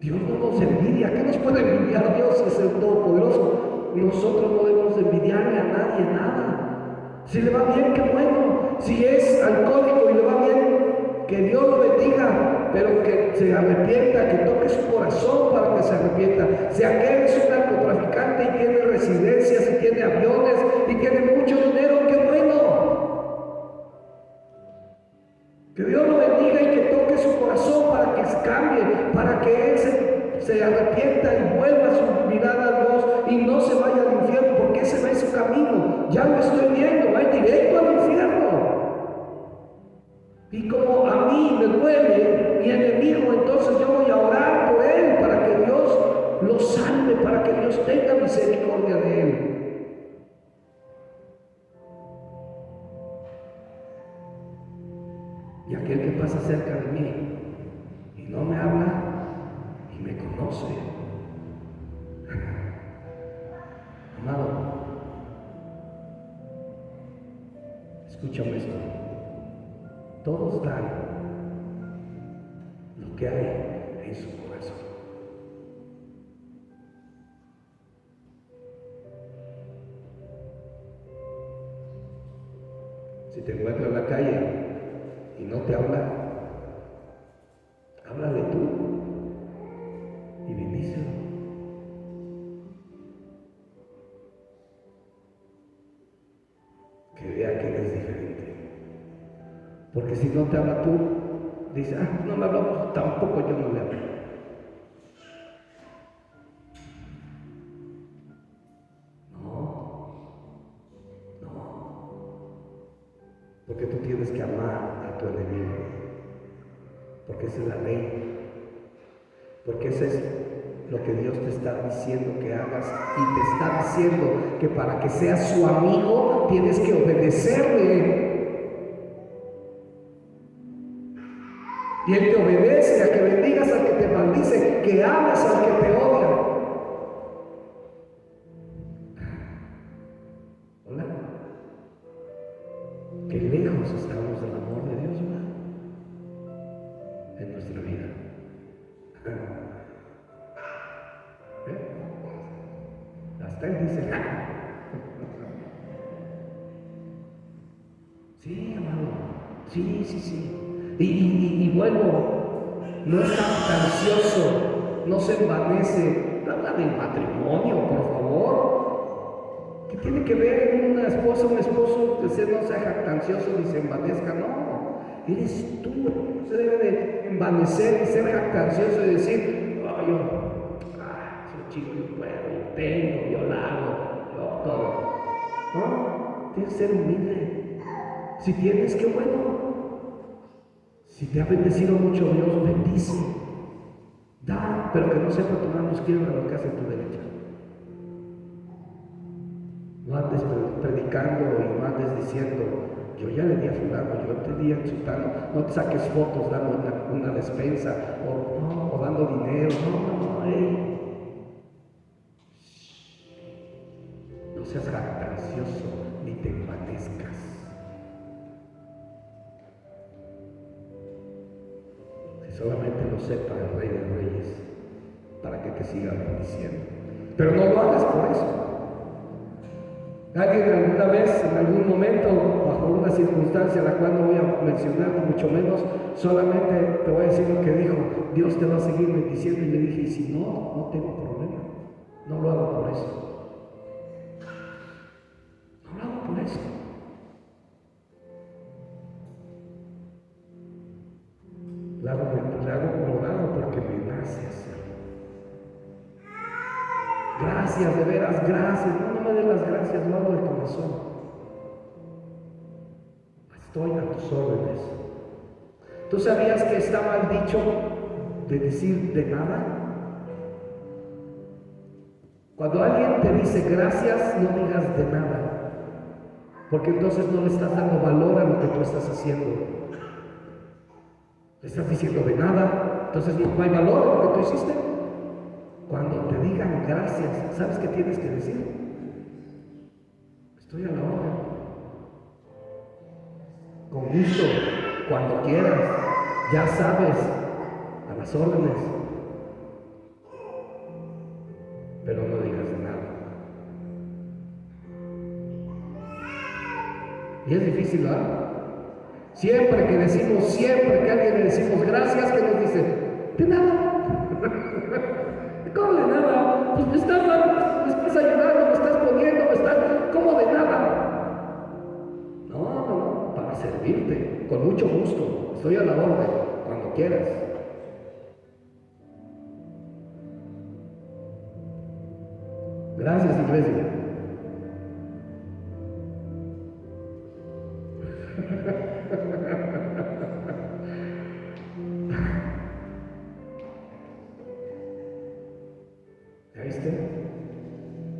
Dios no nos envidia. ¿Qué nos puede envidiar Dios si es el Todopoderoso? Nosotros no debemos envidiarle a nadie nada. Si le va bien, qué bueno. Si es alcohólico y le va bien, que Dios lo bendiga, pero que se arrepienta, que toque su corazón para que se arrepienta. Si aquel es un narcotraficante y tiene residencias y tiene aviones y tiene mucho dinero, qué bueno. Que Dios lo bendiga y que toque su corazón para que cambie, para que él se arrepienta y vuelva su mirada a Dios y no se vaya al infierno, porque ese no es su camino. Ya lo estoy viendo, va directo al infierno. Y como a mí me duele mi enemigo, entonces yo voy a orar por él para que Dios lo salve, para que Dios tenga misericordia de él. Y aquel que pasa cerca de mí y no me habla y me conoce, amado, escúchame esto. Todos dan lo que hay en su corazón. Si te encuentras en la calle y no te habla, háblale tú y bendícelo. Que vea que eres diferente. Porque si no te habla tú, dice, no me hablamos, tampoco yo no le hablo. Porque tú tienes que amar a tu enemigo. Porque esa es la ley. Porque eso es lo que Dios te está diciendo que hagas. Y te está diciendo que para que seas su amigo tienes que obedecerle. Y Él te obedece a que bendigas al que te maldice, que ames al que te odia. Hola. Qué lejos estamos del amor de Dios, ¿verdad? En nuestra vida. Hasta Él dice, sí, amado, sí. Y bueno, no es jactancioso, no se envanece. Habla del matrimonio, por favor. ¿Qué tiene que ver una esposa, un esposo que no sea jactancioso ni se envanezca? No, eres tú. No se debe de envanecer y ser jactancioso y decir, soy chico, yo puedo, yo tengo, yo lo hago, yo todo. No, tienes que ser humilde. Si tienes, qué bueno. Si te ha bendecido mucho Dios, bendice. Da, pero que no sepa tu mano izquierda lo que hace tu derecha. No andes predicando y no andes diciendo, yo ya le di a fulano, yo te di a sultano. No te saques fotos dando una despensa o dando dinero. No, no seas jactancioso ni te envanezcas. Solamente lo sepa el Rey de Reyes para que te siga bendiciendo. Pero no lo hagas por eso. Alguien alguna vez, en algún momento, bajo una circunstancia la cual no voy a mencionar, mucho menos, solamente te voy a decir lo que dijo, Dios te va a seguir bendiciendo, y le dije, y si no tengo problema, no lo hago por eso. No lo hago por eso. Le hago colorado porque me nace hacerlo. Gracias, de veras, gracias. No me des las gracias, lo hago de corazón. Estoy a tus órdenes. ¿Tú sabías que está mal dicho de decir de nada? Cuando alguien te dice gracias, no digas de nada, porque entonces no le estás dando valor a lo que tú estás haciendo. Le estás diciendo de nada, entonces no hay valor en lo que tú hiciste. Cuando te digan gracias, ¿sabes qué tienes que decir? Estoy a la orden. Con gusto, cuando quieras, ya sabes, a las órdenes. Pero no digas de nada. Y es difícil, ¿verdad? Siempre que a alguien le decimos gracias, ¿qué nos dice? De nada. ¿Cómo de nada? Pues me estás ayudando, me estás poniendo, ¿cómo de nada? No, para servirte, con mucho gusto, estoy a la orden, cuando quieras. Gracias, iglesia.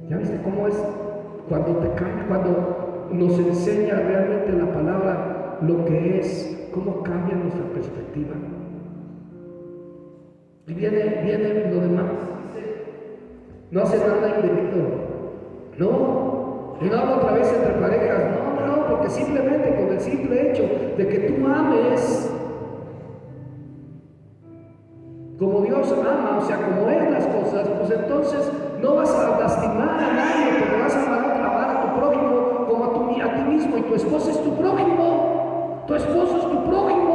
¿Ya viste cómo es cuando nos enseña realmente la palabra lo que es, cómo cambia nuestra perspectiva? Y viene lo demás. No hace nada indebido. No. Y no hablo otra vez entre parejas. No, porque simplemente con el simple hecho de que tú ames como Dios ama, o sea, como es las cosas, pues entonces no vas a lastimar a nadie, porque vas a amar a tu prójimo como a ti mismo, y tu esposa es tu prójimo, tu esposo es tu prójimo.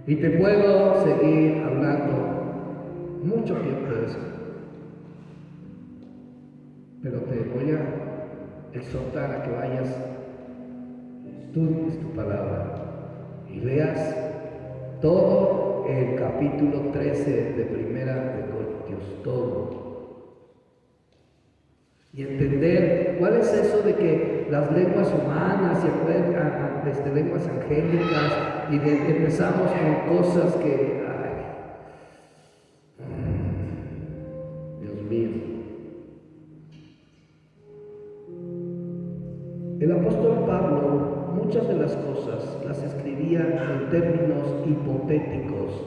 Y te puedo seguir hablando mucho tiempo de eso, pero te voy a exhortar a que vayas, estudies tu palabra y leas todo el capítulo 13 de Primera de Corintios, todo. Y entender cuál es eso de que las lenguas humanas se pueden lenguas angélicas, y empezamos con cosas que, ay, Dios mío. El apóstol Pablo muchas de las cosas las escribía en términos hipotéticos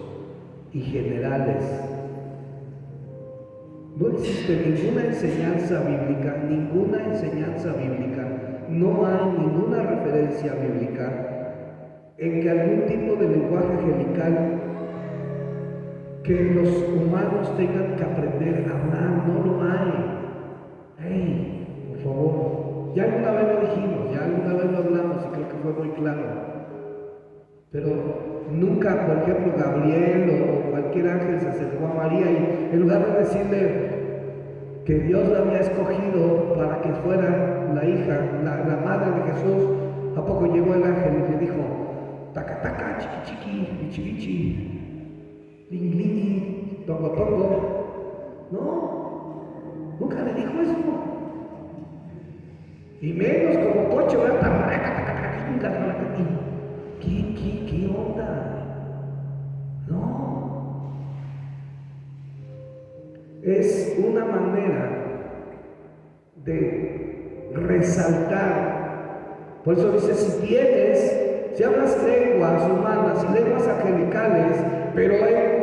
y generales. No existe ninguna enseñanza bíblica, no hay ninguna referencia bíblica en que algún tipo de lenguaje angelical que los humanos tengan que aprender a hablar, no lo hay. Hey, por favor, ya alguna vez lo dijimos, ya alguna vez lo hablamos y creo que fue muy claro. Pero nunca, por ejemplo, Gabriel o cualquier ángel se acercó a María y en lugar de decirle que Dios la había escogido para que fuera la hija, la madre de Jesús, ¿a poco llegó el ángel y le dijo, taca taca, chiqui chiqui, bichi bichi, lingui lingui, tongo tongo? No, nunca le dijo eso. Y menos como coche, ¿verdad? ¿Qué onda? No. Es una manera de resaltar. Por eso dice, si hablas lenguas humanas y lenguas angelicales, pero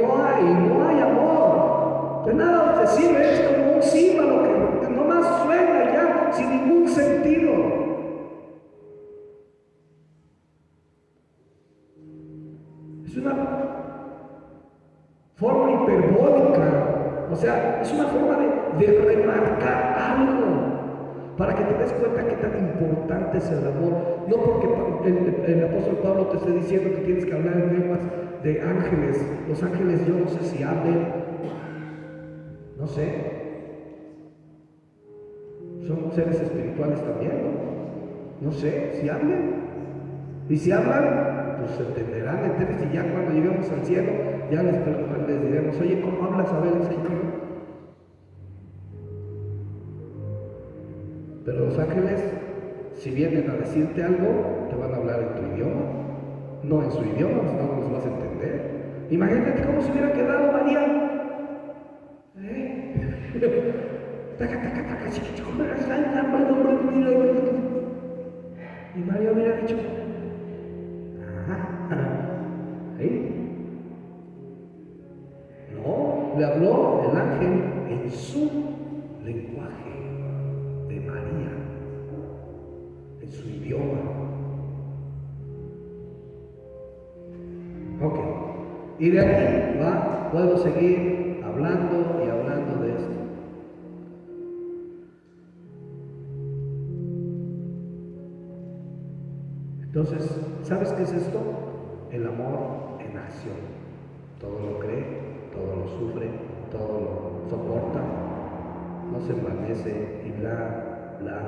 no hay amor, de nada te sirve, es como un símbolo que nomás suena ya sin ningún sentido. Es una forma hiperbólica, o sea, es una forma de remarcar algo, para que te des cuenta qué tan importante es el amor. No porque el apóstol Pablo te esté diciendo que tienes que hablar en lenguas de ángeles. Los ángeles yo no sé si hablen, no sé. Son seres espirituales también, ¿no? No sé si hablen. Y si hablan, pues se entenderán, ¿entiendes? Y ya cuando lleguemos al cielo, ya les diremos, oye, ¿cómo hablas? A ver, enséñame. Pero los ángeles, si vienen a decirte algo, te van a hablar en tu idioma, no en su idioma, no los vas a entender. Imagínate cómo se hubiera quedado María. Y María hubiera dicho, no, le habló el ángel en su lenguaje de María, en su idioma. Ok, y de aquí puedo seguir hablando y hablando de esto. Entonces, ¿sabes qué es esto? El amor en acción. Todo lo cree, todo lo sufre, todo lo soporta, no se envanece y bla, bla,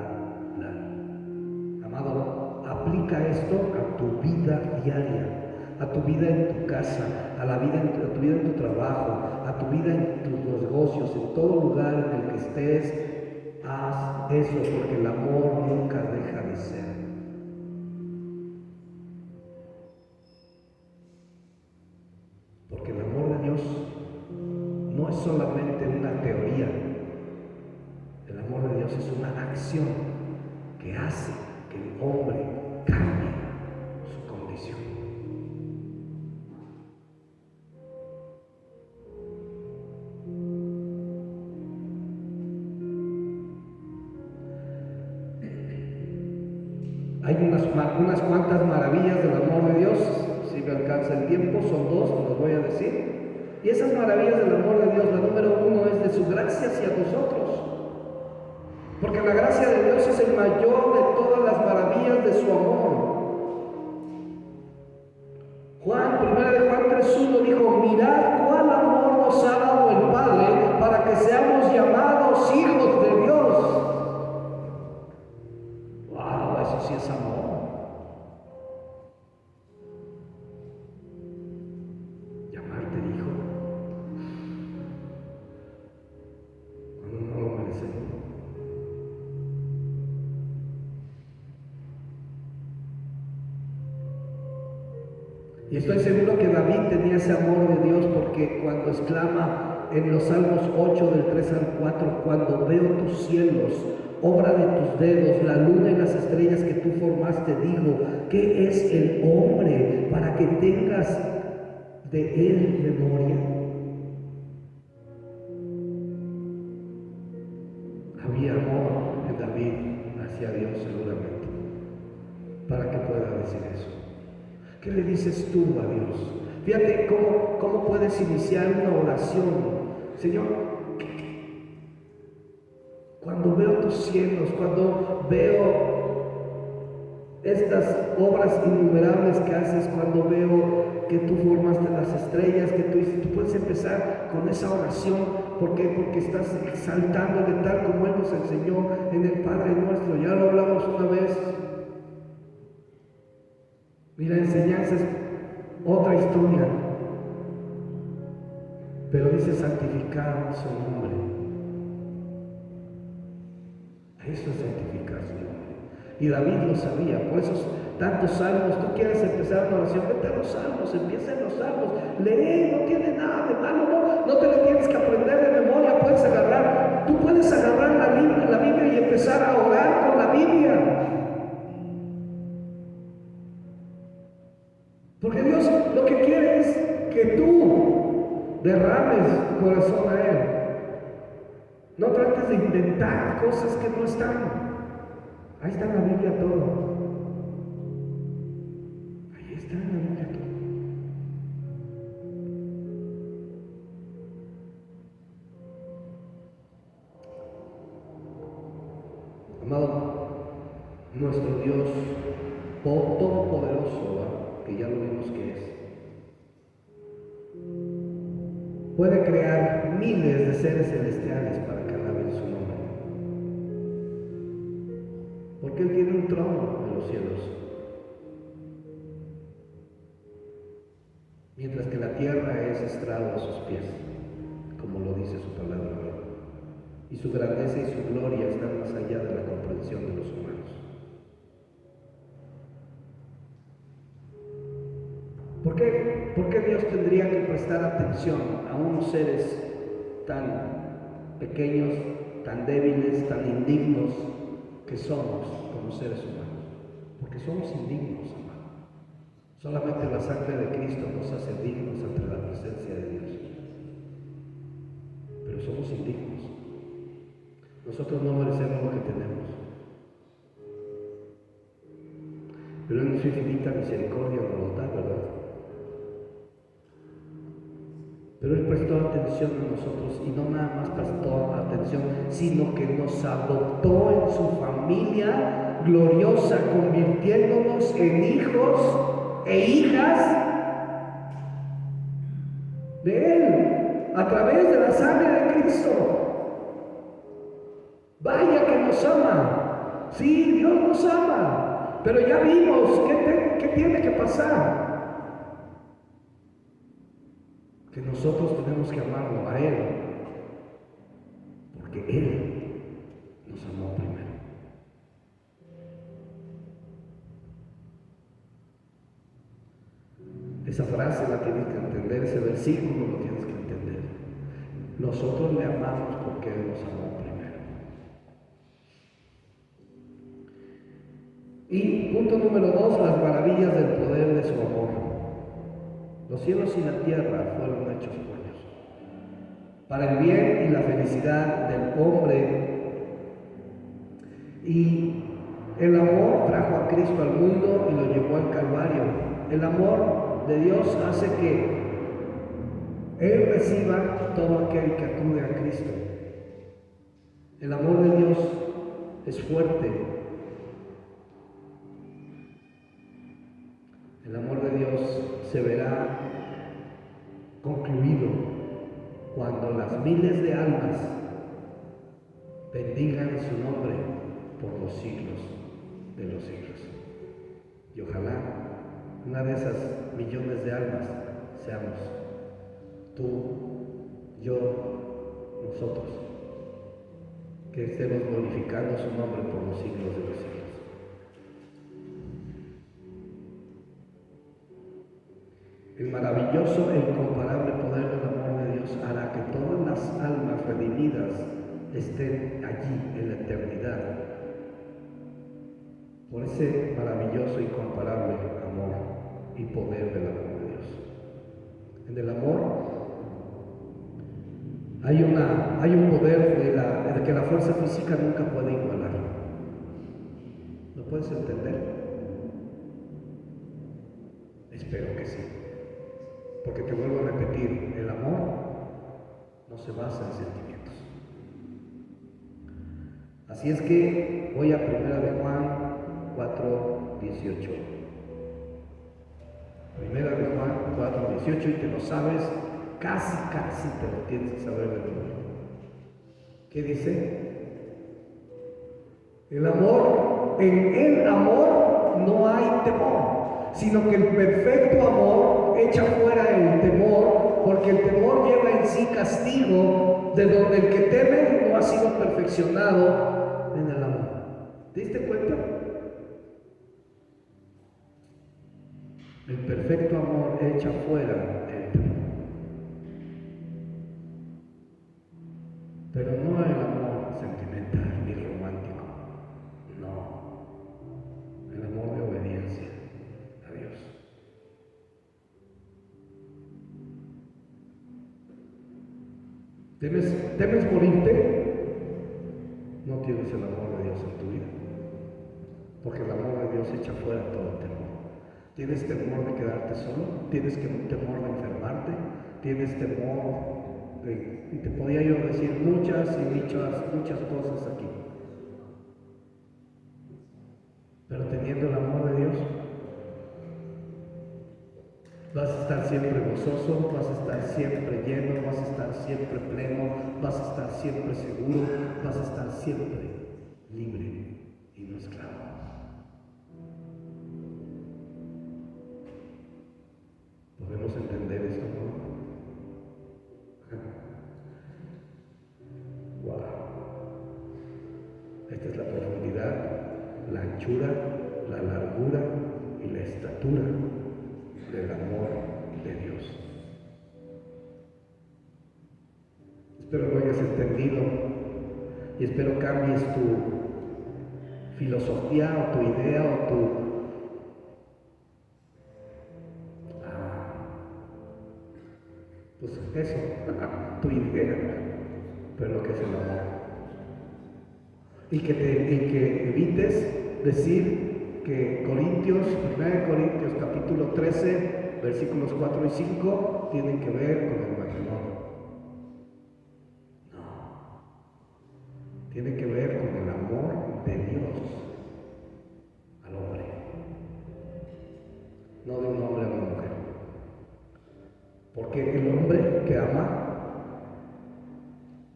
bla. Amado, aplica esto a tu vida diaria, a tu vida en tu casa, a tu vida en tu trabajo, a tu vida en tus negocios, en todo lugar en el que estés. Haz eso, porque el amor nunca deja de ser. Porque el amor de Dios no es solamente una teoría. El amor de Dios es una acción que hace que el hombre cambie su condición. Hay unas cuantas maravillas del amor de Dios. Si me alcanza el tiempo, son dos, los voy a decir. Y esas maravillas del amor de Dios, la número uno es de su gracia hacia nosotros. Porque la gracia de Dios es el mayor de todas las maravillas de su amor. Primera de Juan 3:1 dijo: mirad cuál amor nos ha dado el Padre para que seamos llamados hijos de Dios. Wow, eso sí es amor. Llamarte hijo cuando no lo merecemos. Y estoy seguro que David tenía ese amor de Dios, porque cuando exclama en los Salmos 8 del 3 al 4, cuando veo tus cielos, obra de tus dedos, la luna y las estrellas que tú formaste, digo, ¿qué es el hombre para que tengas de él memoria? Había amor en David hacia Dios seguramente, para que pueda decir eso. ¿Qué le dices tú a Dios? Fíjate cómo puedes iniciar una oración. Señor, cuando veo tus cielos, cuando veo estas obras innumerables que haces, cuando veo que tú formaste las estrellas, que tú puedes empezar con esa oración. ¿Por qué? Porque estás exaltándole tal como Él nos enseñó en el Padre Nuestro. Ya lo hablamos una vez. Y la enseñanza es otra historia, pero dice santificar su nombre. Eso es santificar su nombre. Y David lo sabía, por esos tantos salmos. Tú quieres empezar una oración, vete a los salmos, empieza en los salmos, lee, no tiene nada de malo, no te lo tienes que aprender de memoria, tú puedes agarrar la Biblia y empezar a orar con la Biblia. Porque Dios lo que quiere es que tú derrames tu corazón a Él. No trates de inventar cosas que no están. Ahí está en la Biblia todo. Ahí está en la Biblia todo. Amado, nuestro Dios todopoderoso, que ya lo vimos que es, puede crear miles de seres celestiales para que alaben su nombre, porque Él tiene un trono en los cielos, mientras que la tierra es estrado a sus pies, como lo dice su palabra, y su grandeza y su gloria están más allá de la comprensión de los humanos. ¿Por qué Dios tendría que prestar atención a unos seres tan pequeños, tan débiles, tan indignos que somos como seres humanos? Porque somos indignos, amado. Solamente la sangre de Cristo nos hace dignos ante la presencia de Dios. Pero somos indignos. Nosotros no merecemos lo que tenemos. Pero en su infinita misericordia nos lo da, ¿verdad? Pero Él prestó atención a nosotros, y no nada más prestó atención, sino que nos adoptó en su familia gloriosa, convirtiéndonos en hijos e hijas de Él, a través de la sangre de Cristo. Vaya que nos ama. Sí, Dios nos ama, pero ya vimos qué tiene que pasar. Que nosotros tenemos que amarlo a Él, porque Él nos amó primero. Esa frase la tienes que entender, ese versículo lo tienes que entender. Nosotros le amamos porque Él nos amó primero. Y punto número 2, las maravillas del poder de su amor. Los cielos y la tierra fueron hechos por Dios, para el bien y la felicidad del hombre. Y El amor trajo a Cristo al mundo y lo llevó al Calvario. El amor de Dios hace que Él reciba todo aquel que acude a Cristo. El amor de Dios es fuerte. El amor de Dios se verá concluido cuando las miles de almas bendigan su nombre por los siglos de los siglos. Y ojalá una de esas millones de almas seamos tú, yo, nosotros, que estemos glorificando su nombre por los siglos de los siglos. El maravilloso e incomparable poder del amor de Dios hará que todas las almas redimidas estén allí en la eternidad, por ese maravilloso e incomparable amor y poder del amor de Dios. En el amor hay un poder de que la fuerza física nunca puede igualar. ¿Lo puedes entender? Espero que sí. Porque te vuelvo a repetir, el amor no se basa en sentimientos. Así es que voy a 1 de Juan 4:18. 1 de Juan 4:18, y te lo sabes, casi te lo tienes que saber de memoria. ¿Qué dice? En el amor no hay temor, sino que el perfecto amor echa fuera el temor, porque el temor lleva en sí castigo, de donde el que teme no ha sido perfeccionado en el amor. ¿Te diste cuenta? El perfecto amor echa fuera el temor. Pero no el amor sentimental ni romántico, no, el amor de obediencia a Dios. ¿Temes morirte? No tienes el amor de Dios en tu vida, porque el amor de Dios echa fuera todo temor. ¿Tienes temor de quedarte solo? ¿Tienes temor de enfermarte? ¿Tienes temor y te podía yo decir muchas cosas aquí? Pero teniendo el amor de Dios, vas a estar siempre gozoso, vas a estar siempre lleno, vas a estar siempre pleno, vas a estar siempre seguro, vas a estar siempre libre y no esclavo. ¿Podemos entender esto, no? Wow. Esta es la profundidad, la anchura, la largura y la estatura del amor de Dios. Espero lo hayas entendido y espero cambies tu filosofía o tu idea o tu idea, pero lo que es el amor. Y que evites decir que 1 Corintios capítulo 13, versículos 4 y 5 tienen que ver con el matrimonio. No, tiene que ver con el amor de Dios al hombre, no de un hombre a una mujer. Porque el hombre que ama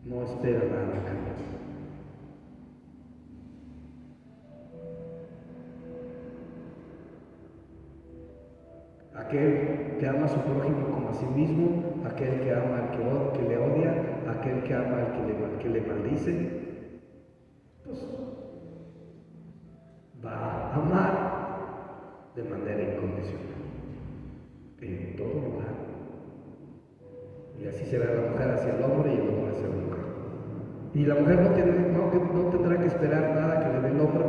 no espera nada a cambio. Aquel que ama a su prójimo como a sí mismo, aquel que ama al que le odia, aquel que ama al que le maldice, pues va a amar de manera incondicional, en todo lugar. Y así será la mujer hacia el hombre y el hombre hacia la mujer. Y la mujer no tendrá que esperar nada que le dé el hombre,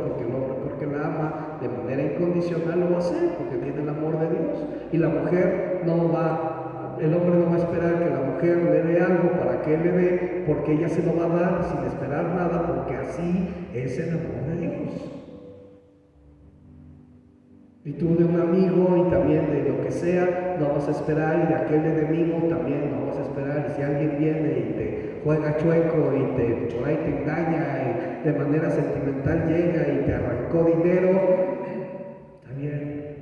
porque la ama de manera incondicional, lo va a hacer porque tiene el amor de Dios. Y la mujer el hombre no va a esperar que la mujer le dé algo para que él le dé, porque ella se lo va a dar sin esperar nada, porque así es el amor de Dios. Y tú de un amigo y también de lo que sea, no vas a esperar, y de aquel enemigo también no vas a esperar. Y si alguien viene y te juega chueco y por ahí te engaña y de manera sentimental llega y te arrancó dinero, está bien,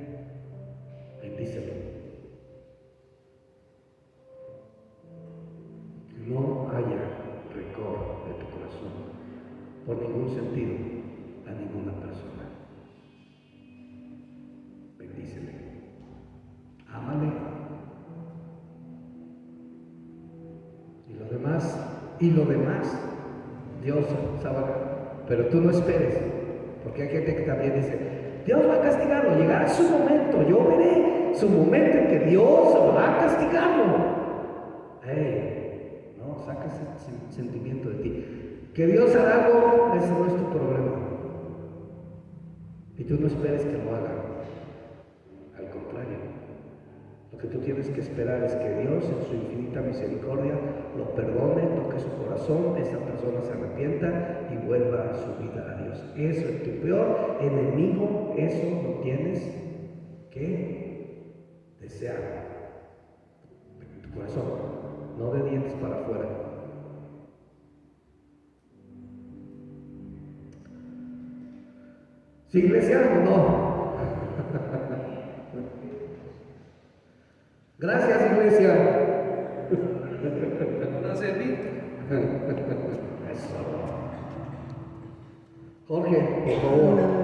bendícelo. No haya rencor de tu corazón por ningún sentido a ninguna persona. Bendícele, ámale. Y lo demás, Dios sabrá. Pero tú no esperes, porque hay gente que también dice, Dios va a castigarlo, llegará su momento, yo veré su momento en que Dios va a castigarlo. Hey, no, saca ese sentimiento de ti. Que Dios hará algo, ese no es tu problema. Y tú no esperes que lo haga. Al contrario, lo que tú tienes que esperar es que Dios, en su infinita misericordia, lo perdone, toque su corazón, esa persona se arrepienta y vuelva a su vida a Dios. Eso es tu peor enemigo, eso lo tienes que desear en tu corazón, no de dientes para afuera. ¿Sí, iglesia o no? Gracias, iglesia. ¿Van a servir? Eso. Jorge, por favor.